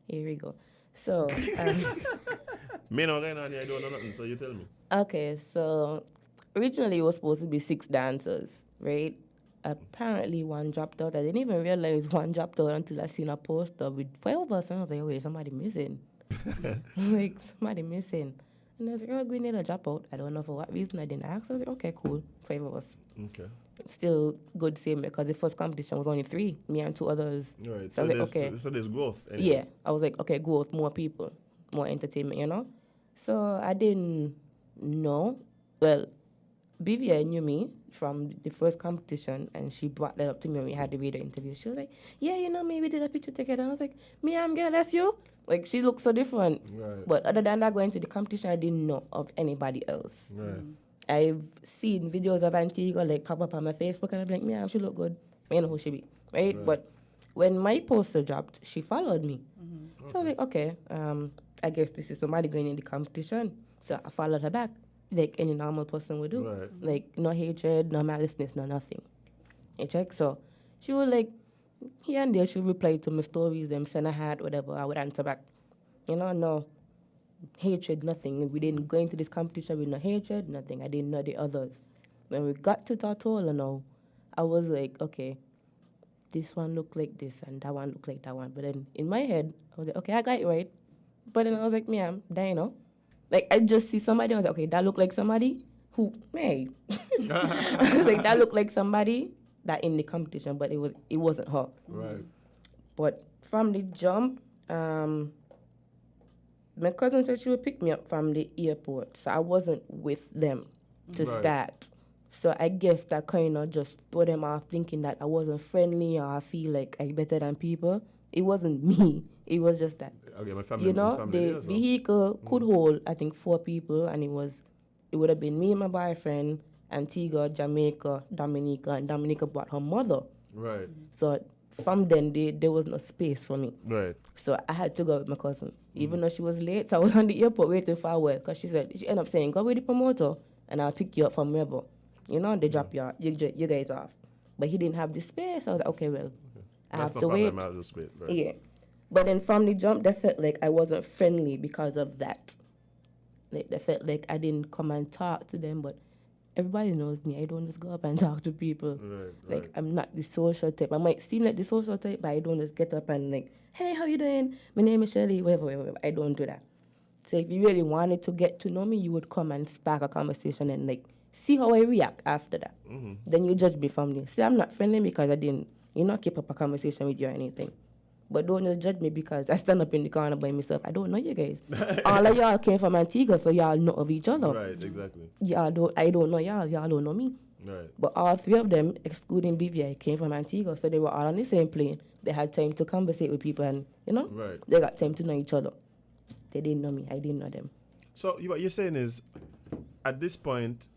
Here we go. So, Me no going on here, I don't know nothing. So you tell me. okay, so originally it was supposed to be 6 dancers, right? Apparently one dropped out. I didn't even realize one dropped out until I seen a poster with 5 of us, and I was like, wait, somebody missing. Like, somebody missing. And I was like, oh, we need a drop out. I don't know for what reason. I didn't ask. I was like, okay, cool. 5 of us. Okay. Still good same because the first competition was only 3, me and 2 others. Right. So I was like, okay. So there's growth. Anyway. Yeah. I was like, okay, go with more people, more entertainment, you know? So I didn't know. Well, BVI knew me from the first competition, and she brought that up to me when we had the radio interview. She was like, yeah, you know me, we did a picture together. And I was like, me, I'm girl, that's you? Like, she looked so different. Right. But other than that, going to the competition, I didn't know of anybody else. Right. I've seen videos of Antigua, like, pop up on my Facebook, and I'm like, yeah, she look good. I know who she be, right? But when my poster dropped, she followed me. So I was like, okay, I guess this is somebody going in the competition. So I followed her back, like any normal person would do. Right. Like, no hatred, no maliceness, no nothing. You check? So she would, like, here and there, she would reply to my stories, them send a hat, whatever. I would answer back. You know, no hatred, nothing. We didn't go into this competition with no hatred, nothing. I didn't know the others. When we got to Tortola now, I was like, okay, this one looked like this and that one looked like that one. But then in my head, I was like, okay, I got it right. But then I was like, me, I'm dying, know? Like, I just see somebody, I was like, okay, that looked like somebody who, hey. Like, that looked like somebody that in the competition, but it wasn't her. Right. But from the jump, my cousin said she would pick me up from the airport, so I wasn't with them to start. So I guess that kind of just threw them off, thinking that I wasn't friendly or I feel like I better than people. It wasn't me. It was just that. Okay, my family. You know, the vehicle could hold, I think, 4 people, and it would have been me and my boyfriend, Antigua, Jamaica, Dominica, and Dominica brought her mother. Right. So from then, there was no space for me. Right. So I had to go with my cousin, even though she was late. So I was on the airport waiting for her because she ended up saying, go with the promoter, and I'll pick you up from wherever. You know, they drop you guys off. But he didn't have the space. I was like, okay, well, I have to wait. Right. Yeah. But then from the jump, they felt like I wasn't friendly because of that. Like, they felt like I didn't come and talk to them, but everybody knows me. I don't just go up and talk to people. Right. Like, I'm not the social type. I might seem like the social type, but I don't just get up and like, hey, how you doing? My name is Shealiyah, whatever. I don't do that. So if you really wanted to get to know me, you would come and spark a conversation and like see how I react after that. Then you judge me from there. See, I'm not friendly because I didn't, keep up a conversation with you or anything. But don't just judge me because I stand up in the corner by myself. I don't know you guys. All of y'all came from Antigua, so y'all know of each other. Right, exactly. I don't know y'all don't know me. Right. But all 3 of them, excluding BVI, came from Antigua, so they were all on the same plane. They had time to conversate with people and, they got time to know each other. They didn't know me. I didn't know them. So what you're saying is, at this point,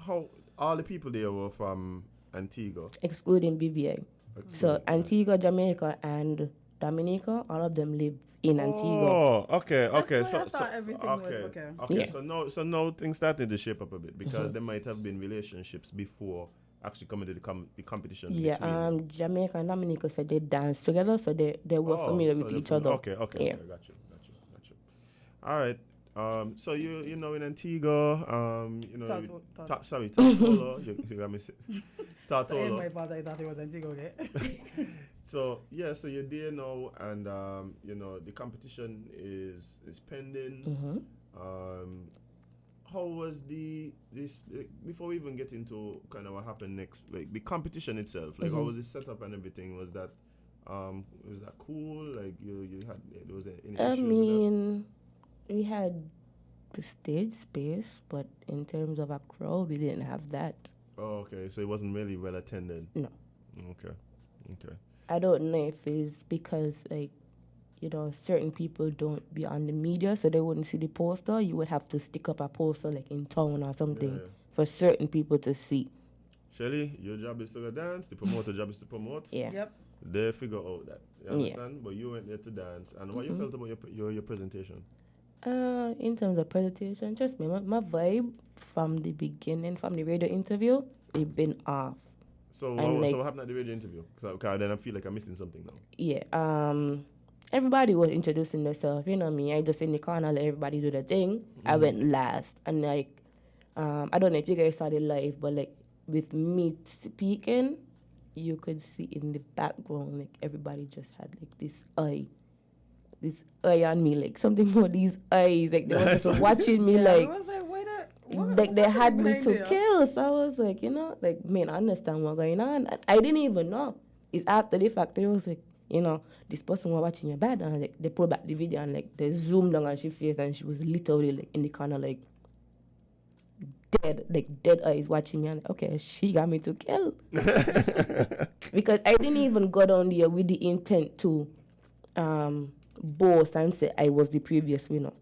how all the people there were from Antigua? Excluding BVI. So Antigua, Jamaica, and Dominica, all of them live in Antigua. Oh, okay. So I thought everything was okay. Okay, Yeah. so now things started to shape up a bit because there might have been relationships before actually coming to the competition. Yeah, Jamaica and Dominica said they danced together, so they were familiar with each other. Okay, yeah. Got you. All right. So you know in Antigua, Tortola. You got me. Tortola. In my fault, I thought it was Antigua. Okay. So you're there now, and the competition is pending. How was this before we even get into kind of what happened next, like the competition itself, like how was it set up and everything? Was that cool? Like you had there was any issues with that? We had the stage space, but in terms of a crowd, we didn't have that. Oh, okay. So it wasn't really well attended. No. Okay. I don't know if it's because, like, certain people don't be on the media, so they wouldn't see the poster. You would have to stick up a poster, like, in town or something for certain people to see. Shelly, your job is to go dance. The promoter job is to promote. Yeah. Yep. They figure out that. You understand? But you went there to dance. And what you felt about your presentation? In terms of presentation, trust me, my vibe from the beginning, from the radio interview, it been off. So what happened at the radio interview? Because then I feel like I'm missing something now. Yeah. Everybody was introducing themselves. You know me. I just in the corner let everybody do their thing. I went last, and like, I don't know if you guys saw the live, but like with me speaking, you could see in the background like everybody just had like this eye on me, like something for these eyes, like they were just watching me, like. I was like, wait a. Like they had me to kill, so I was like, you know, like, man, I understand what's going on. I didn't even know. It's after the fact that it was like, you know, this person was watching your bed, and like they pulled back the video and like they zoomed down on her face, and she was literally like in the corner, like dead eyes watching me. And like, okay, she got me to kill because I didn't even go down there with the intent to boast and say I was the previous winner.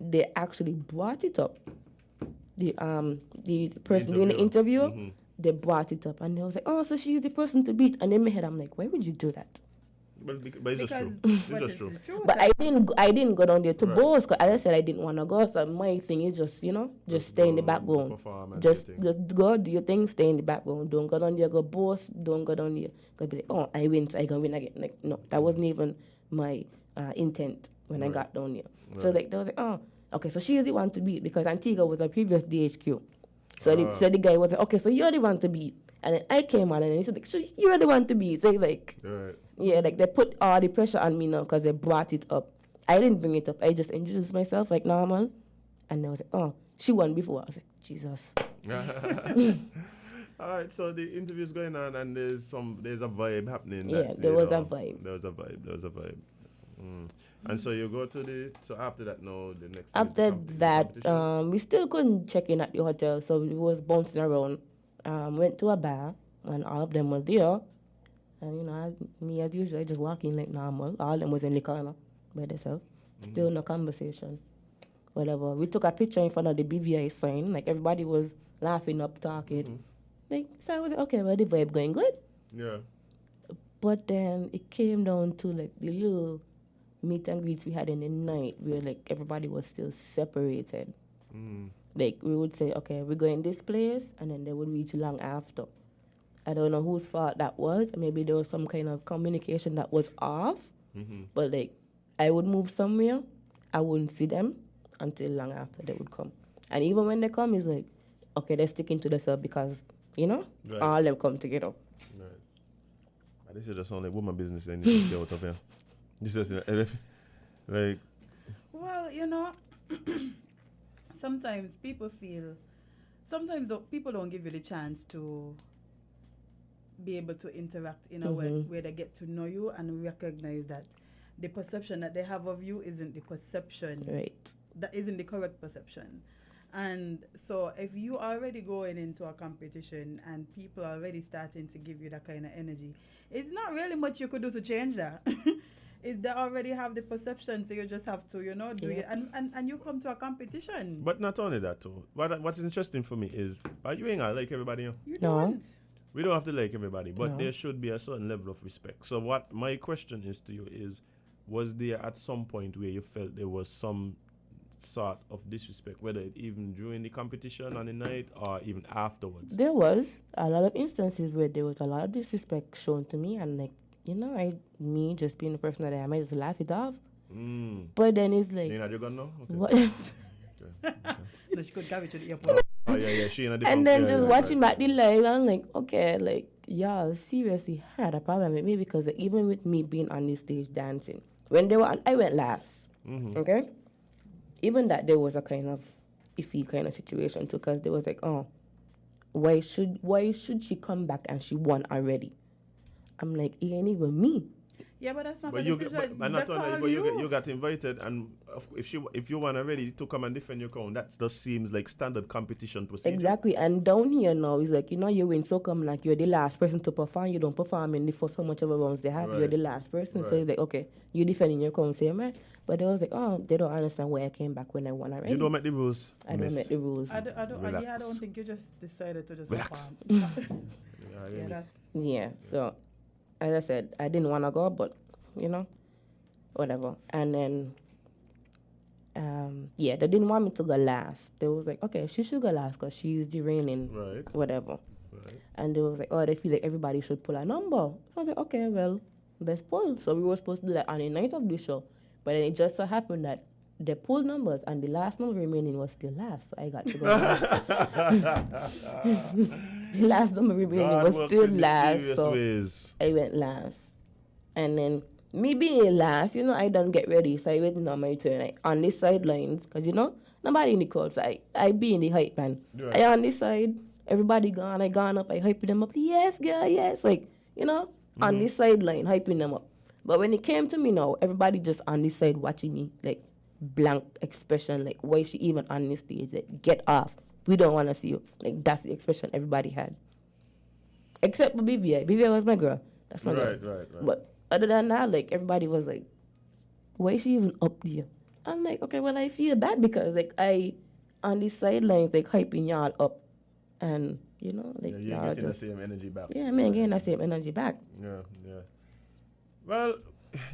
They actually brought it up. The person doing the interview, they brought it up, and they was like, "Oh, so she's the person to beat." And in my head, I'm like, "Why would you do that?" But it's just true. It's just true. But I didn't go down there to boast, because as I said, I didn't want to go. So my thing is just, you know, just stay in the background. Just go do your thing, stay in the background. Don't go down there, go boast. Don't go down there, go be like, "Oh, I win, so I can win again." Like, no, that wasn't even my intent when I got down there. So like, they was like, "Oh, okay, so she's the one to beat," because Antigua was a previous DHQ. So the guy was like, "Okay, so you're the one to beat." And then I came on, and he was like, "So you're the one to beat." So he's like, yeah, like they put all the pressure on me now because they brought it up. I didn't bring it up. I just introduced myself like normal. And I was like, "Oh, she won before." I was like, Jesus. All right, so the interview's going on, and there's a vibe happening. Yeah, there was a vibe. There was a vibe. And so you go so after that, the next. After that, we still couldn't check in at the hotel, so we was bouncing around. Went to a bar, and all of them were there. And, you know, me as usual, I just walk in like normal. All of them was in the corner by themselves. Still no conversation. Whatever. We took a picture in front of the BVI sign. Like, everybody was laughing up, talking. Like, so I was like, okay, well, the vibe going good. Yeah. But then it came down to, like, the little meet and greets we had in the night where, like, everybody was still separated. Like, we would say, okay, we're going this place, and then they would reach long after. I don't know whose fault that was. Maybe there was some kind of communication that was off. But, like, I would move somewhere. I wouldn't see them until long after they would come. And even when they come, it's like, okay, they're sticking to themselves because, you know, all them come together. Right. This is just only woman business and you just get out of here. This is like... Well, you know, sometimes people don't give you the chance to be able to interact in a way where they get to know you and recognize that the perception that they have of you isn't the perception. Right. That isn't the correct perception. And so if you are already going into a competition and people are already starting to give you that kind of energy, it's not really much you could do to change that. They already have the perception, so you just have to, you know, do it. And you come to a competition. But not only that, too. What's interesting for me is, you ain't gonna like everybody. You don't. We don't have to like everybody, but there should be a certain level of respect. So what my question is to you is, was there at some point where you felt there was some sort of disrespect, whether it even during the competition on the night or even afterwards? There was a lot of instances where there was a lot of disrespect shown to me, and like, you know, me just being the person that I am, I just laugh it off. But then it's like, you know, you're gonna know? Okay. What? No, she could carry to the airport. Oh yeah, she in a and then just watching back the live, I'm like, okay, like, y'all seriously had a problem with me because even with me being on the stage dancing, when they were on, I went last. Okay? Even that there was a kind of iffy kind of situation too, because they was like, oh, why should she come back and she won already? I'm like, it ain't even me. Yeah, but that's not but a you decision. but not only, but you got invited, and if you want already to come and defend your crown, that just seems like standard competition procedure. Exactly, and down here now, it's like, you know, you win, so come like you're the last person to perform. You don't perform in the first so much of a rounds they have. You're the last person, so it's like, okay, you defending your crown, same right? But they was like, oh, they don't understand why I came back when I won already. You don't make the rules. I don't make the rules. I don't Relax. think you just decided to just Relax. hop on. Yeah, that's Yeah, so as I said, I didn't want to go, but whatever. And then, they didn't want me to go last. They was like, okay, she should go last because she's the reigning, whatever. Right. And they was like, oh, they feel like everybody should pull a number. So I was like, okay, well, let's pull. So we were supposed to do that on the night of the show. But then it just so happened that they pulled numbers and the last number remaining was still last. So I got to go last. The last number remaining was still last. So I went last. And then me being last, I don't get ready. So I waiting on my turn on the sidelines. Because, nobody in the crowd. So I be in the hype, man. Right. I on this side. Everybody gone. I gone up. I hyping them up. Yes, girl, yes. Like, on this sideline, hyping them up. But when it came to me now, everybody just on this side watching me, like, blank expression. Like, why is she even on this stage? Like, get off. We don't want to see you. Like, that's the expression everybody had. Except for BBI. BBI was my girl. That's my girl. Right. But other than that, like, everybody was like, why is she even up there? I'm like, okay, well, I feel bad because, like, I, on these sidelines, like, hyping y'all up. And, like, you're y'all getting just... the same energy back. Yeah, I'm getting that same energy back. Yeah. Well,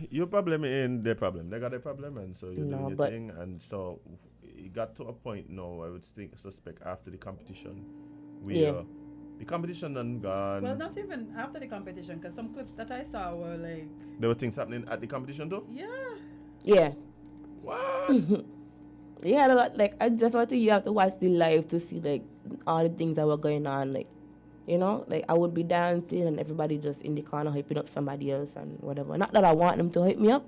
your problem ain't their problem. They got their problem, and so you're doing your thing. And so it got to a point now, I would suspect, after the competition, where the competition done gone. Well, not even after the competition, because some clips that I saw were like... There were things happening at the competition, though? Yeah. What? Yeah, like, I just want you have to watch the live to see, like, all the things that were going on, like, like, I would be dancing and everybody just in the corner hyping up somebody else and whatever. Not that I want them to hype me up,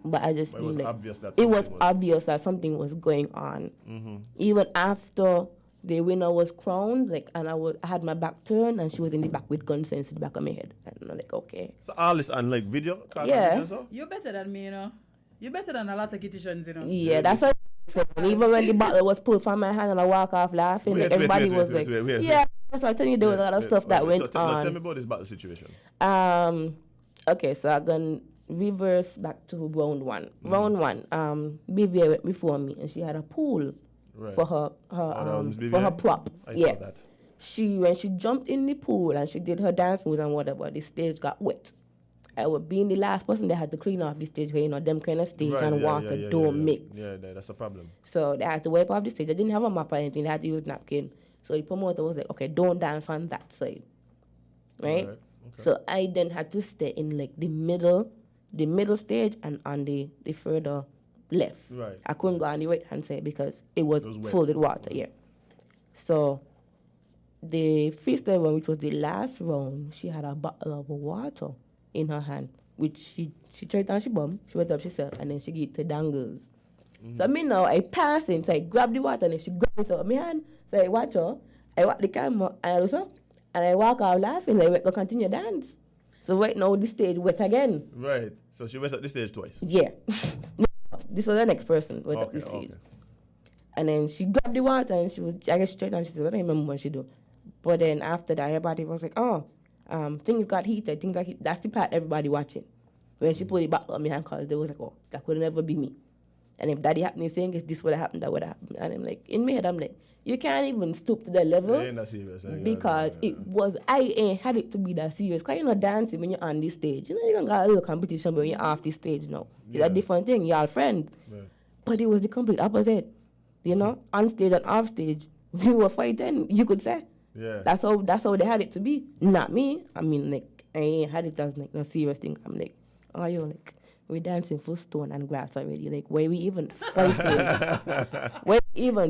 but I just mean, like, it was obvious that something was going on. Mm-hmm. Even after the winner was crowned, like, and I had my back turned and she was in the back with gun sense in the back of my head. And I'm like, okay. So all this on, like, video? Yeah. You're better than me, You're better than a lot of kitchens, Yeah, that's what and even when the bottle was pulled from my hand and I walk off laughing, everybody was like, yeah. So I tell you, there was a lot of stuff that went on. Tell me about this battle situation. Okay, so I'm going to reverse back to round one. Round one, BBA went before me and she had a pool for her prop. I saw that. When she jumped in the pool and she did her dance moves and whatever, the stage got wet. I would be the last person that had to clean off the stage, them kind of stage and water don't mix. Yeah, that's a problem. So they had to wipe off the stage. They didn't have a map or anything. They had to use napkin. So the promoter was like, okay, don't dance on that side. Right? Okay. So I then had to stay in like the middle stage and on the further left. Right. I couldn't go on the right hand side because it was full with water, So the freestyle one, which was the last round, she had a bottle of water in her hand, which she tried down she bum, she went up herself, and then she gave it to Dangles. So me now, I pass in, so I grab the water, and then she grabbed it out of my hand. So I watch her, I watch the camera, and I walk out laughing, I went to continue dance. So right now, the stage wet again. Right, so she went up the stage twice? Yeah. This was the next person went up the stage. Okay. And then she grabbed the water, and I guess she tried down, she said, I don't remember what she do. But then after that, everybody was like, things got heated, That's the part everybody watching. When she put it back on my hand, because they was like, oh, that could never be me. And if that happened, saying this would have happened, that would have happened. And I'm like, in my head, I'm like, you can't even stoop to that level. Because I ain't had it to be that serious. Because you're not dancing when you're on this stage. You don't got a little competition, but when you're off the stage now. It's a different thing. You're all friends. Right. But it was the complete opposite. On stage and off stage, we were fighting, you could say. Yeah. That's how they had it to be. Not me. I mean, like, I ain't had it as like no serious thing. I'm like, we're dancing for stone and grass already. Like, why we even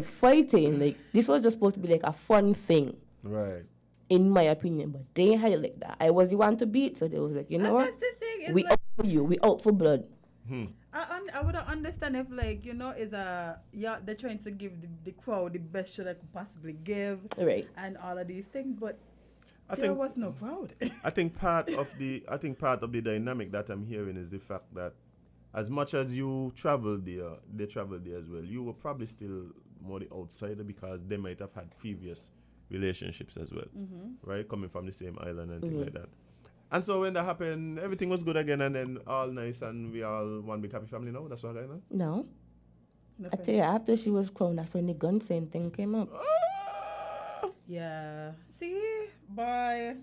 fighting? Like, this was just supposed to be like a fun thing. Right. In my opinion, but they ain't had it like that. I was the one to beat, so they was like, what? That's the thing. We like, out for you. We out for blood. I would understand if, like, they're trying to give the crowd the best show they could possibly give, right? And all of these things, but there was no crowd. I think part of the dynamic that I'm hearing is the fact that as much as you traveled there, they traveled there as well. You were probably still more the outsider because they might have had previous relationships as well, right? Coming from the same island and things like that. And so when that happened, everything was good again, and then all nice, and we all one big happy family now. That's what I know. No. I tell you, after she was crowned, that's when the gun saying thing came up. Yeah. See, boy.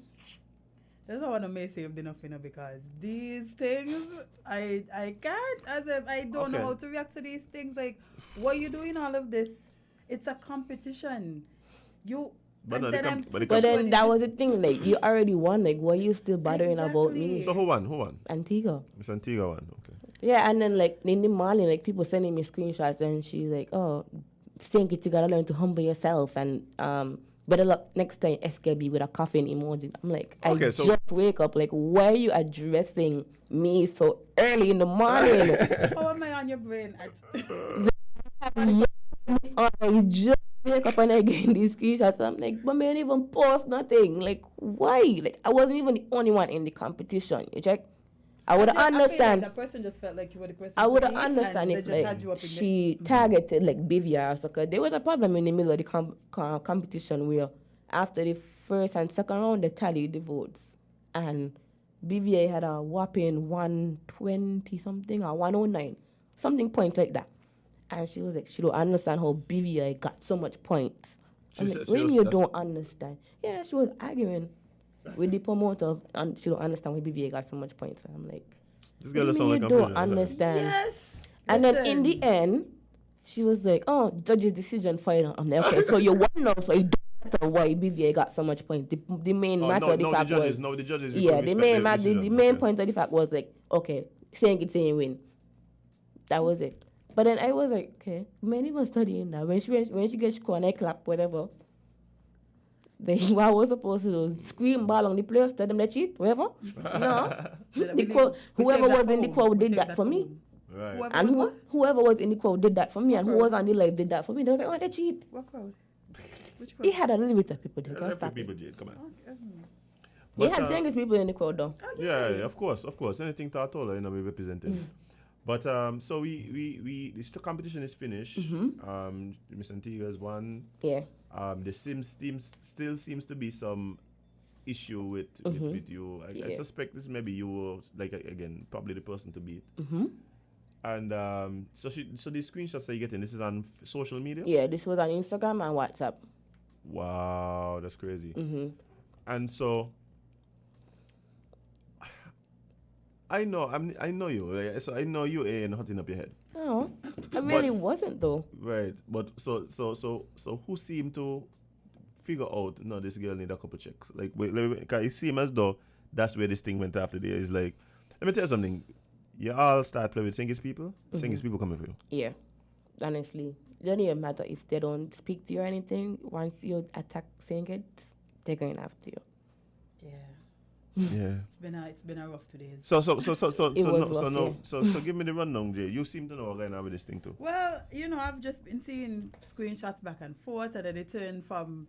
That's not what I may say enough, because these things, I can't, I don't know how to react to these things. Like, why are you doing all of this? It's a competition. But then that was the thing, like, you already won, like, why are you still bothering about me? So who won? Antigua. Miss Antigua won, okay. Yeah, and then, like, in the morning, like, people sending me screenshots, and she's like, oh, think you gotta learn to humble yourself, and, better luck next time, SKB with a coughing emoji. I'm like, just wake up. Like, why are you addressing me so early in the morning? How am I on your brain? I just wake up and I get these screenshots. I'm like, but man, even post nothing. Like, why? Like, I wasn't even the only one in the competition. You check? I would understand. That person just felt like you were the person. I would understand if like she targeted like Bivia or something. There was a problem in the middle of the competition where after the first and second round they tallied the votes, and Bivia had a whopping 120 something or 109 something points like that, and she was like, she don't understand how Bivia got so much points. When you don't understand, yeah, she was arguing with the promoter, and she don't understand why BVA got so much points. And I'm like, you don't understand. Yes. And then in the end, she was like, oh, judge's decision final. I'm like, okay, so you won now, so it don't matter why BVA got so much points. The main matter of the fact was... No, the judges... Yeah, the main point of the fact was like, okay, saying it, saying win. That was it. But then I was like, okay, man, even studying that. When she gets score and I clap, whatever... What I was supposed to do, scream ball on the players, tell them they cheat, whatever. No. Whoever was in the crowd did that for me. Right. And whoever was in the crowd did that for me, and who was on the live did that for me. They was like, oh, they cheat. What crowd? Which crowd? He had a little bit of people there. Can't stop people it. did, come on. He had Zenga's people in the crowd though. Yeah, of course. Anything to at all, we represented. But so we this competition is finished. Miss Antigua's won. Yeah. There still seems to be some issue with you. I suspect this maybe you were like again probably the person to beat. And so these screenshots that you're getting, this is on social media. Yeah, this was on Instagram and WhatsApp. Wow, that's crazy. And so I know you. Right? So I know you ain't hotting up your head. No, I really wasn't though. Right, but so who seemed to figure out? No, this girl need a couple checks. Like, cause it seems as though that's where this thing went after there. Is like, let me tell you something. You all start playing with Singis people. Singis people coming for you. Yeah, honestly, it doesn't even matter if they don't speak to you or anything. Once you attack Singis, they're going after you. Yeah. It's been a rough 2 days. So give me the rundown, Jay. You seem to know what's going on with this thing too. Well, I've just been seeing screenshots back and forth, and then they turn from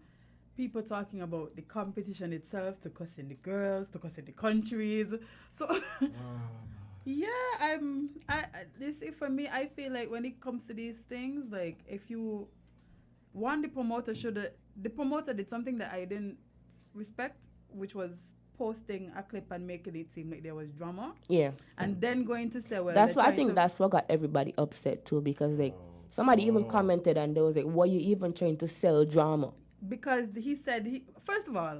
people talking about the competition itself to cussing the girls, to cussing the countries. So yeah, you see, for me, I feel like when it comes to these things, like if you want, the promoter did something that I didn't respect, which was posting a clip and making it seem like there was drama. Yeah. And then going to say, well, that's what I think that's what got everybody upset too, because like somebody even commented and they was like, why you even trying to sell drama? Because he said, first of all,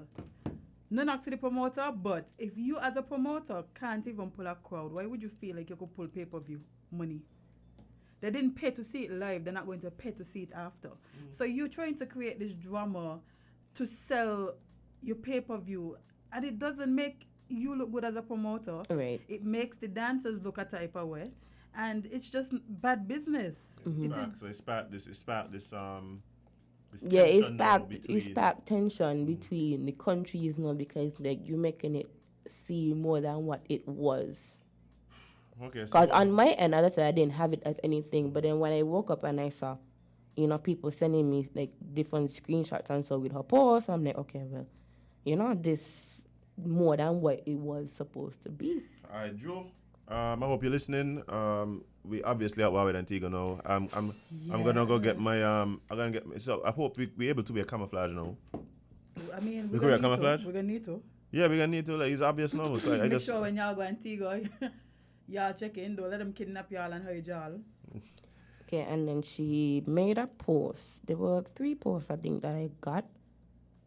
no knock to the promoter, but if you as a promoter can't even pull a crowd, why would you feel like you could pull pay-per-view money? They didn't pay to see it live, they're not going to pay to see it after. So you're trying to create this drama to sell your pay-per-view, and it doesn't make you look good as a promoter. Right. It makes the dancers look a type of way, and it's just bad business. It's sparked this yeah, it's sparked tension between the countries now, because like you're making it seem more than what it was. Okay. Because on my end, as I said, I didn't have it as anything, but then when I woke up and I saw, people sending me like different screenshots and so with her post, I'm like, okay, well, this more than what it was supposed to be. All right, Joe. I hope you're listening. We obviously at with Antigua now. I'm gonna go get my so I hope we're able to be a camouflage now. I mean, we're gonna camouflage. We're gonna need to. Yeah, we're gonna need to, like, it's obvious now. So I Make just. sure when y'all go Antigua, y'all check in. Don't let them kidnap y'all and hide y'all. Okay, and then she made a post. There were 3 posts, I think, that I got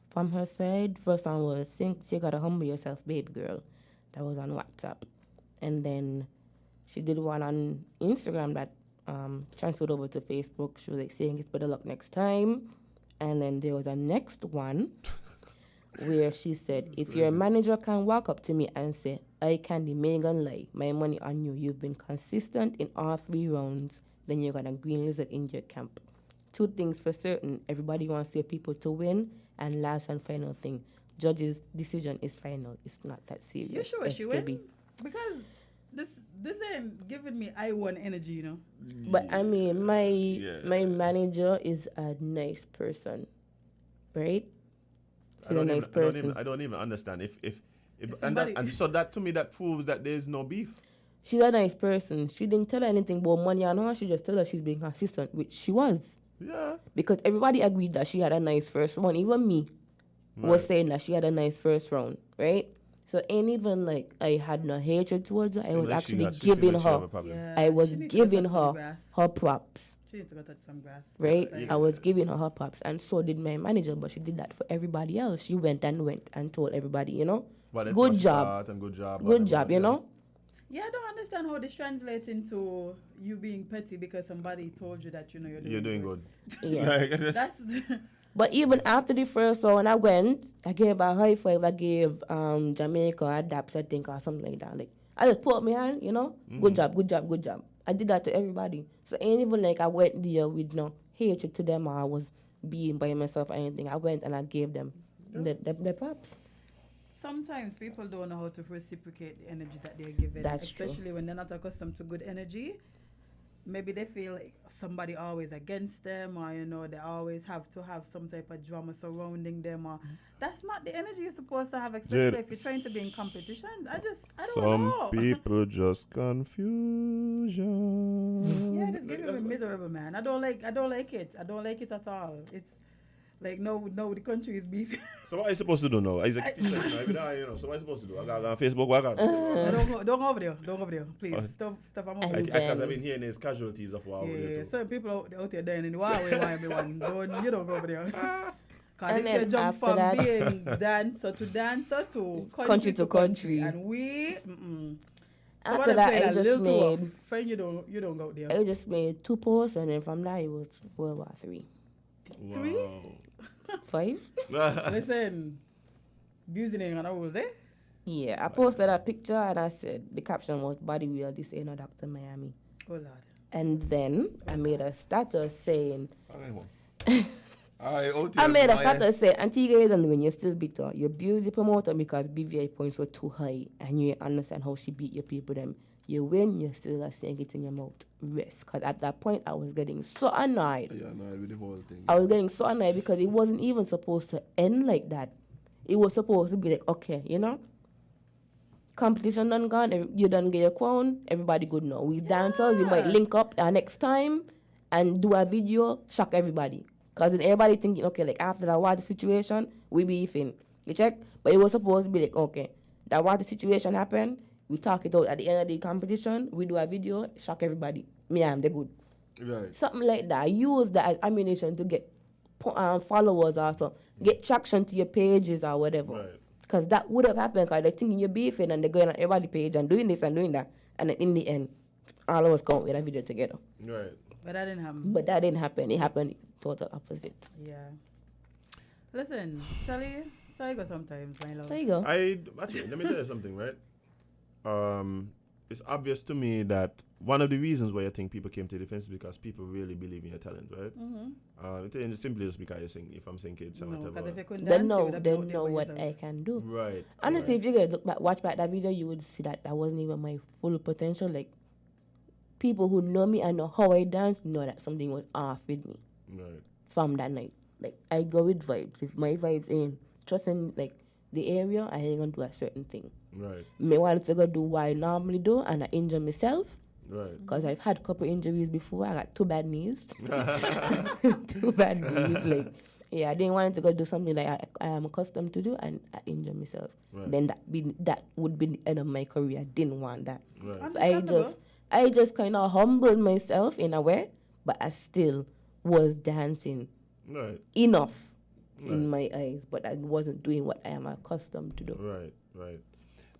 from her side. First one was, think you gotta humble yourself, baby girl. That was on WhatsApp. And then she did one on Instagram that transferred over to Facebook. She was like saying it's better luck next time. And then there was a next one where she said, if your manager can walk up to me and say, I Candy Megan lie, my money on you, you've been consistent in all 3 rounds, then you're gonna green lizard in your camp. 2 things for certain, everybody wants their people to win, and last and final thing, judge's decision is final. It's not that serious. You sure she SKB. win? Because this ain't giving me I won energy, you know. But I mean, my manager is a nice person, right? She's a nice person. I don't even understand if and so that to me that proves that there's no beef. She's a nice person. She didn't tell her anything about money and all. She just told her she's being consistent, which she was. Yeah. Because everybody agreed that she had a nice first round. Even me was saying that she had a nice first round, right? So ain't even like I had no hatred towards her. I was actually giving her. I was giving her her props. She needs to go touch some grass. Right? I was giving her props, and so did my manager. But she did that for everybody else. She went and told everybody, you know, good job, good job, you know. Yeah, I don't understand how this translates into you being petty because somebody told you that you're doing good. Yeah. That's But even after the first round, I gave a high five. I gave Jamaica a daps, I think, or something like that. Like I just put up my hand, you know. Good job, good job, good job. I did that to everybody. So ain't even like I went there with no hatred to them or I was being by myself or anything. I went and I gave them the props. Sometimes people don't know how to reciprocate the energy that they're given. That's especially true. when they're not accustomed to good energy. Maybe they feel like somebody always against them or, they always have to have some type of drama surrounding them. Or that's not the energy you're supposed to have, especially if you're trying to be in competitions. I don't know. Some people just confusion. Yeah, just give me miserable, man. I don't like it. I don't like it at all. It's like, no, the country is beefy. So what are you supposed to do now? So what are you supposed to do? I got on Facebook, what I got? Don't go over there. Don't go over there. Please. Stuff I'm over there. Because I've been hearing these casualties of war over there too. Some people out there dying in the war with everyone. You don't go over there. Because they say jump from being dancer to country to country. And we, after that, I just made... Friend, you don't go there. I just made 2 posts and then from there it was World War 3. Wow. 3? 5? Listen, abusing ain't gonna rules, eh? Yeah, I posted a picture and I said, the caption was, body wheel, this ain't no Dr. Miami. Oh, Lord. And then I made a status saying... I made a status saying, Antigua, you don't win, you're still bitter. You abuse the promoter because BVI points were too high and you understand how she beat your people them. You win, you still got saying it in your mouth. Rest. Because at that point, I was getting so annoyed. Yeah, annoyed with the whole thing. I was getting so annoyed because it wasn't even supposed to end like that. It was supposed to be like, okay, competition done gone, you done get your crown, everybody good now. We dancers, we might link up next time and do a video, shock everybody. Because then everybody thinking, okay, like after that water situation, we beefing. You check? But it was supposed to be like, okay, that water situation happened, we talk it out at the end of the competition, we do a video, shock everybody. Me and they're good. Right. Something like that. Use that as ammunition to get followers or so. Get traction to your pages or whatever. Right. Because that would have happened because they're thinking you're beefing and they're going on everybody's page and doing this and doing that. And then in the end, all of us come with a video together. Right. But that didn't happen. It happened total opposite. Yeah. Listen, Shealiyah, so you go sometimes, my love. There you go. Actually, let me tell you something, right? It's obvious to me that one of the reasons why I think people came to defense is because people really believe in your talent, right? It's simply just because if I'm saying kids, they know what I can do. Right. Honestly, if you guys watch back that video, you would see that wasn't even my full potential. Like, people who know me and know how I dance know that something was off with me. Right. From that night. Like, I go with vibes. If my vibes ain't trusting, like, the area, I ain't gonna do a certain thing. Right. Me want to go do what I normally do and I injure myself. Right. Because I've had a couple injuries before. I got 2 bad knees. 2 bad knees. Like, Yeah, I didn't want to go do something like I am accustomed to do and I enjoy myself. Right. Then that would be the end of my career. I didn't want that. Right. So I just kind of humbled myself in a way, but I still was dancing enough in my eyes, but I wasn't doing what I am accustomed to do. Right.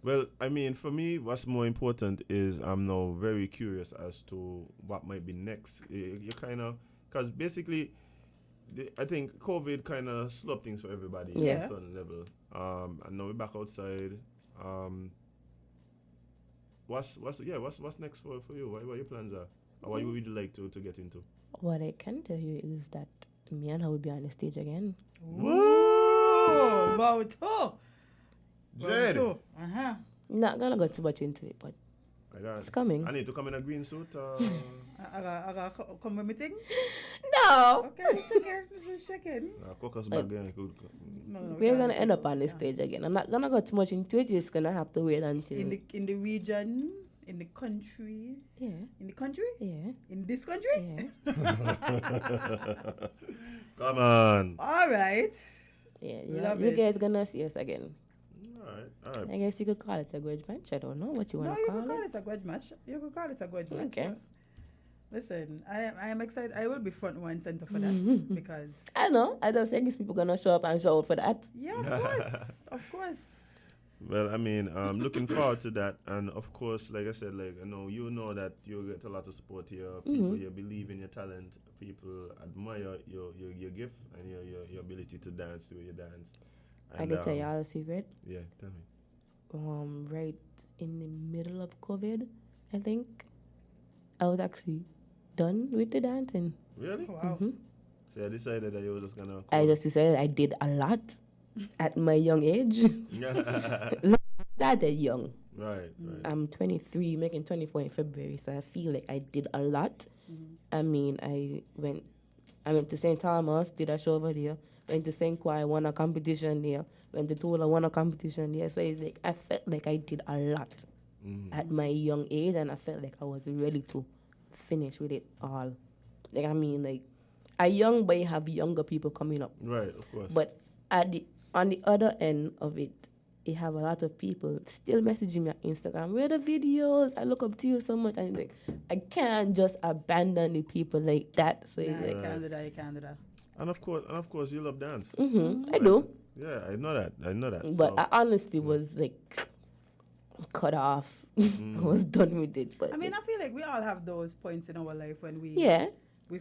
Well, I mean, for me, what's more important is I'm now very curious as to what might be next. You kind of, because basically, I think COVID kind of slowed things for everybody at a certain level. And now we're back outside. What's next for you? What your plans are? Or what you would like to get into? What I can tell you is that me and her will be on the stage again. Whoa! About Jed. Not gonna go too much into it, but it's coming. I need to come in a green suit. I got come with me thing? No. Okay, just checking. We're gonna end up on the stage again. I'm not gonna go too much into it. You're just gonna have to wait until in the region, in the country. Yeah. In the country? Yeah. In this country? Yeah. Come on. All right. Yeah. You guys gonna see us again. All right. I guess you could call it a grudge match. I don't know what you want to call it. No, you could call it a grudge match. You could call it a grudge match. Okay. Listen, I am excited. I will be front and center for that because I know. I just think these people gonna show up and show out for that. Yeah, of course, of course. Well, I mean, looking forward to that, and of course, like I said, like I know you know that you get a lot of support here. People here believe in your talent. People admire your gift and your ability to dance the way you dance. And, I can tell y'all a secret. Yeah, tell me. Right in the middle of COVID, I think I was actually done with the dancing. Really? Wow. So I decided that you were just gonna. I just decided I did a lot at my young age. Started young. Right. I'm 23, making 24 in February, so I feel like I did a lot. I mean, I went to St. Thomas, did a show over there. Went to St. Croix, won a competition there. Went to Tula, won a competition there. So it's like I felt like I did a lot at my young age, and I felt like I was ready to finish with it all. Like I mean, like a young boy have younger people coming up. Right, of course. But on the other end of it, you have a lot of people still messaging me on Instagram. Where are the videos? I look up to you so much. And like, I can't just abandon the people like that. So it's like you can't do that. And of course, you love dance. I do. Yeah, I know that. But so. I honestly was like cut off. I was done with it. But I mean, I feel like we all have those points in our life when we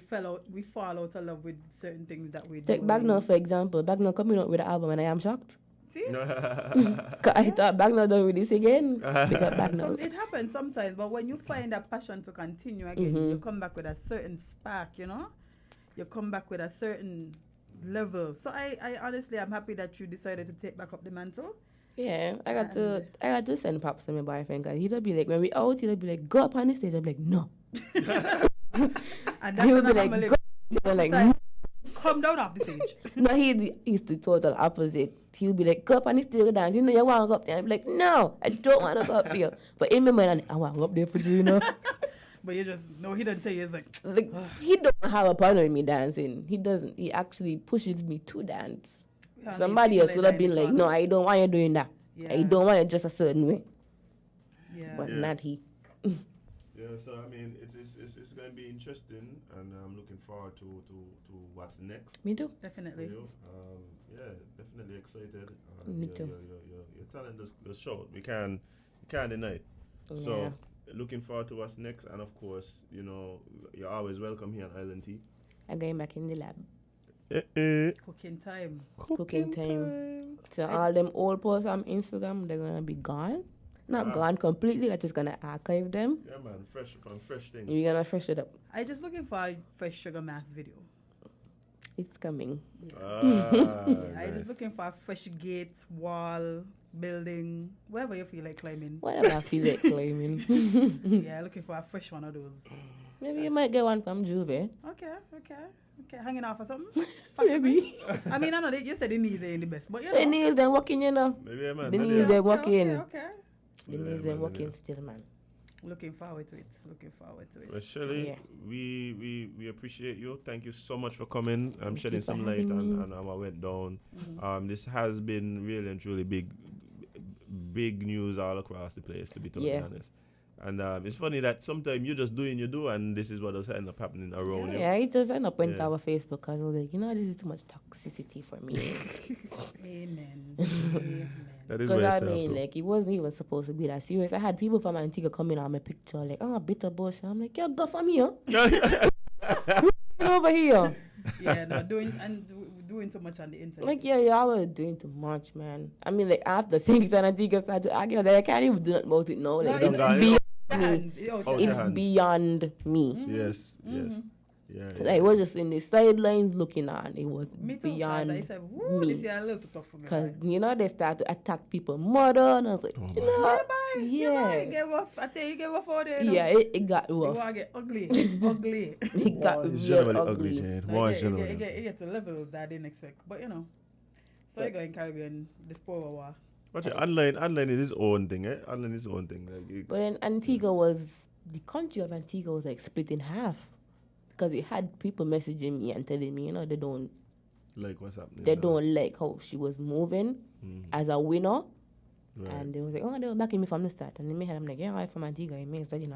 fall out of love with certain things that we do. Take Bagnall for example. Bagnall coming out with an album and I am shocked. See? I thought Bagnall don't release again. Because Bagnall. It happens sometimes, but when you find a passion to continue again, you come back with a certain spark, you know? You come back with a certain level. So I honestly, I'm happy that you decided to take back up the mantle. Yeah, I got to send Pops to my boyfriend because he'll be like, when we out, he'll be like, go up on the stage. I'll be like, no. And that's he'll be like, go. He'll like, no. Come down off the stage. No, he's the total opposite. He'll be like, go up on the stage and dance. You know, you want to go up there. I'll be like, no, I don't want to go up there. But in my mind, I want to go up there for you, you know. But you just, no, he doesn't tell you. It's like he don't have a problem with me dancing. He doesn't. He actually pushes me to dance. Yeah, somebody else would have been like, no, I don't want you doing that. Yeah. I don't want you just a certain way. Yeah. But not he. Yeah, so I mean, it's going to be interesting, and I'm looking forward to what's next. Me too. Definitely. Yeah, definitely excited. Me too. Your talent does show. We can't deny it. Yeah. So looking forward to what's next, and of course, you know, you're always welcome here on Island Tea. I'm going back in the lab. Cooking time. Cooking time. So all them old posts on Instagram, they're gonna be gone. Not gone completely. I'm just gonna archive them. Yeah, man, fresh things. You're gonna fresh it up. I'm just looking for a fresh sugar mass video. It's coming. Yeah. I'm just looking for a fresh gate, wall, building, wherever you feel like climbing. Whatever I feel like climbing. Yeah, looking for a fresh one of those. Maybe you might get one from Juve. Okay. Hanging off or something? Maybe. I mean, I know that you said the knees ain't the best, but you know. The knees they're walking, you know. Maybe, man. The knees they're walking. Okay. The knees they're walking still, man. Looking forward to it. Well, Shirley, Yeah. we appreciate you. Thank you so much for coming. Thank Shedding you for some light having me. on what went down. This has been really and truly big news all across the place, to be totally honest. And it's funny that sometimes you just doing you do, and this is what does end up happening around you. Yeah, it just end up went our Facebook because I was like, this is too much toxicity for me. Amen. That is Because where I stuff mean, too. like, it wasn't even supposed to be that serious. I had people from Antigua coming on my picture, like, bitter bush. And I'm like, yo, go from here. Over here. Yeah, no, doing too much on the internet. Like, y'all were doing too much, man. I mean, like, after things and Antigua started to argue, like, I can't even do nothing about it now. Like, it's beyond me. It's beyond me. Yes. Yeah. Like, we're just in the sidelines looking on. It was Me too, beyond I said, woo, me. this is a little too tough for me. Because, they start to attack people's mother. And I was like, It get rough. I tell you, it get rough out there. Yeah, it got You rough. want to get ugly. It got It's real generally ugly. Jade. It get to a level that I didn't expect. But, so I go in Caribbean, this poor war. But online is his own thing, eh? Online is his own thing. But then the country of Antigua was like split in half. Because it had people messaging me and telling me, they don't like what's happening. They don't like how she was moving as a winner. Right. And they was like, they were backing me from the start. And in my head, I'm like, I'm from Antigua, it makes sense,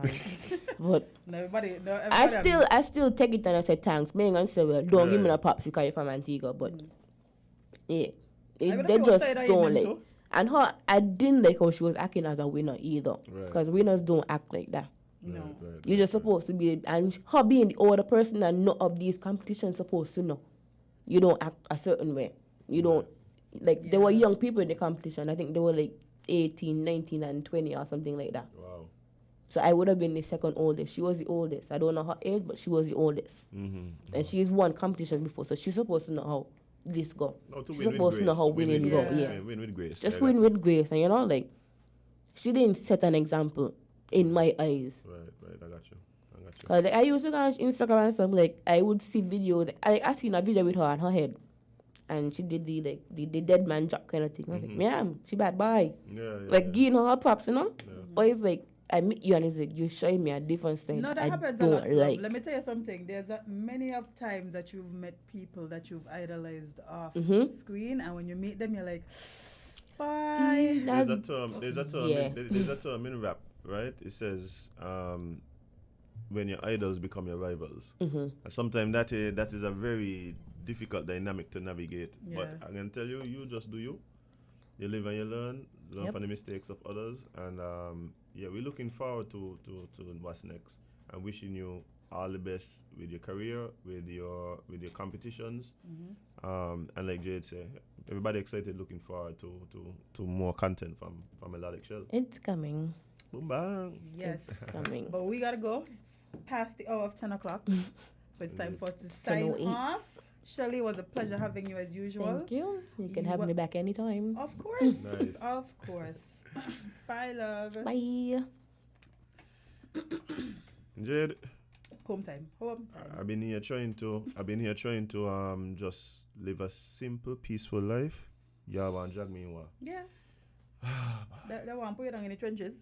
But everybody I still take it and I say thanks. Me and say, well, don't give me the props because you're from Antigua. But they just don't like. And I didn't like how she was acting as a winner either. Because winners don't act like that. No. You're just supposed to be, and her being the older person and none of these competitions supposed to know. You don't act a certain way. You don't, there were young people in the competition. I think they were like 18, 19, and 20 or something like that. Wow. So I would have been the second oldest. She was the oldest. I don't know her age, but she was the oldest. And she's won competition before, so she's supposed to know how this go. She's supposed to know how winning go. Yeah. Win with grace. Just win with grace. And she didn't set an example in my eyes. Right, I got you. Because I used to go on Instagram and stuff, I would see videos. I seen a video with her on her head. And she did the dead man drop kind of thing. I was like, she bad boy. Giving her props, But it's like, I meet you and it's like, you're showing me a different style. No, that happens a lot. Let me tell you something. There's many of times that you've met people that you've idolized off screen, and when you meet them, you're like, bye. There's a term in rap, right? It says, when your idols become your rivals. And sometimes that is a very difficult dynamic to navigate. Yeah. But I can tell you, you just do you. You live and you learn from the mistakes of others. And we're looking forward to what's next. And wishing you all the best with your career, with your competitions. And like Jade said, everybody excited, looking forward to more content from Melodic Shell. It's coming. Boom bang. Yes, it's coming. But we gotta go. It's past the hour of 10 o'clock. So it's time for us to sign off. Shealiyah, it was a pleasure having you as usual. Thank you. You can have me back anytime. Of course. Nice. Of course. Bye, love. Bye. Jade. Home time. I've been here trying to just live a simple, peaceful life. Y'all want to drag me in what? Yeah. That one put you down in the trenches.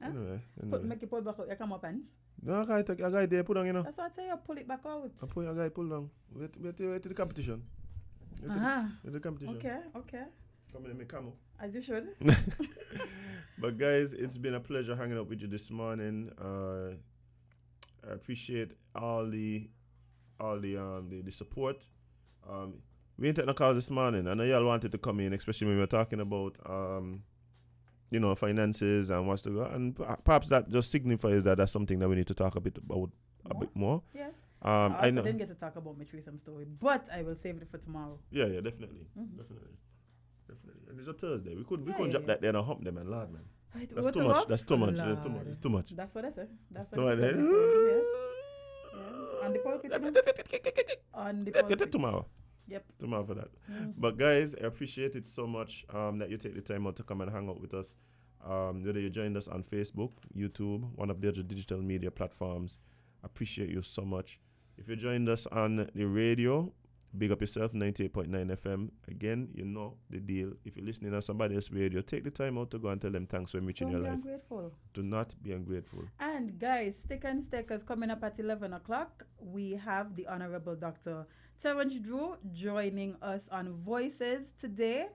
Huh? Anyway. Make you pull back out your camera pants. No, I guy there put down, That's what I say, you pull it back out. I put a guy pull down. Wait to the competition. Wait the competition. Okay. Come in my camo. As you should. But guys, it's been a pleasure hanging out with you this morning. I appreciate all the support. We didn't take no calls this morning. I know y'all wanted to come in, especially when we were talking about finances and what's to go. And perhaps that just signifies that that's something that we need to talk a bit more. Yeah. I didn't get to talk about my threesome story, but I will save it for tomorrow. Yeah, definitely. Definitely. And it's a Thursday. We couldn't drop that there and hump them and lad, man. That's too much. That's too much. It's too much. That's what I said. That's what I said. On the pulpit. On the pulpit. Tomorrow. Yep. Tomorrow for that. But guys, I appreciate it so much that you take the time out to come and hang out with us. Whether you joined us on Facebook, YouTube, one of the other digital media platforms, appreciate you so much. If you joined us on the radio, Big up yourself, 98.9 FM. Again, you know the deal. If you're listening on somebody else's radio, take the time out to go and tell them thanks for enriching your life. Don't be ungrateful. Do not be ungrateful. And guys, Stick and Stickers coming up at 11 o'clock. We have the Honorable Dr. Terence Drew joining us on Voices today.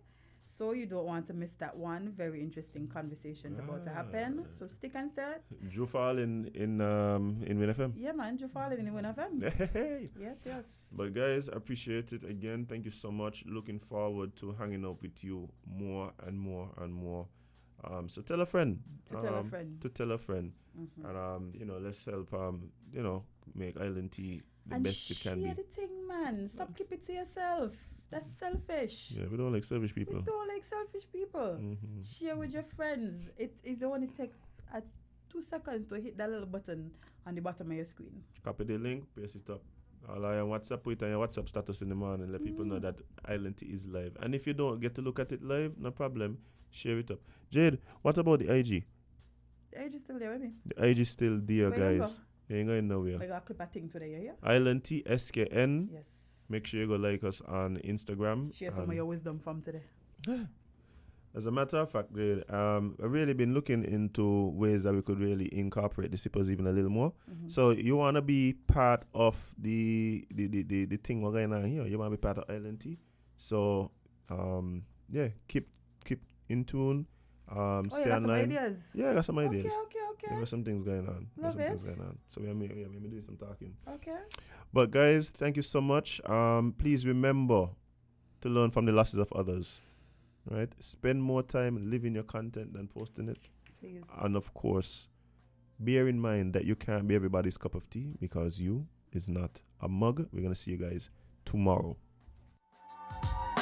So you don't want to miss that one. Very interesting conversations about to happen. So stick and stay. Drew Fall in Win FM. Yeah, man. Drew Fall in Win FM. Hey. Yes. But guys, appreciate it again. Thank you so much. Looking forward to hanging out with you more and more and more. So tell a friend. To tell a friend. And let's help make Island Tea the best it can be. And share the thing, man. Stop keep it to yourself. That's selfish. Yeah, we don't like selfish people. Share with your friends. It only takes 2 seconds to hit that little button on the bottom of your screen. Copy the link, paste it up. I'll WhatsApp it on your WhatsApp status in the morning. Let people know that Island Tea is live. And if you don't get to look at it live, no problem. Share it up. Jade, what about the IG? The IG is still there with me. The IG is still there, guys. You ain't going nowhere. I got a clip of thing today, yeah? Island Tea, SKN. Yes. Make sure you go like us on Instagram. Share some of your wisdom from today. As a matter of fact, I've really been looking into ways that we could really incorporate the sippers even a little more. So you want to be part of the thing we're going on here. You want to be part of Island Tea. So, keep in tune. Stay online. Ideas? Yeah, I got some ideas. Okay. There were some things going on. Love it. So we're doing some talking. Okay. But guys, thank you so much. Please remember to learn from the losses of others. Right? Spend more time living your content than posting it. Please. And of course, bear in mind that you can't be everybody's cup of tea because you is not a mug. We're gonna see you guys tomorrow.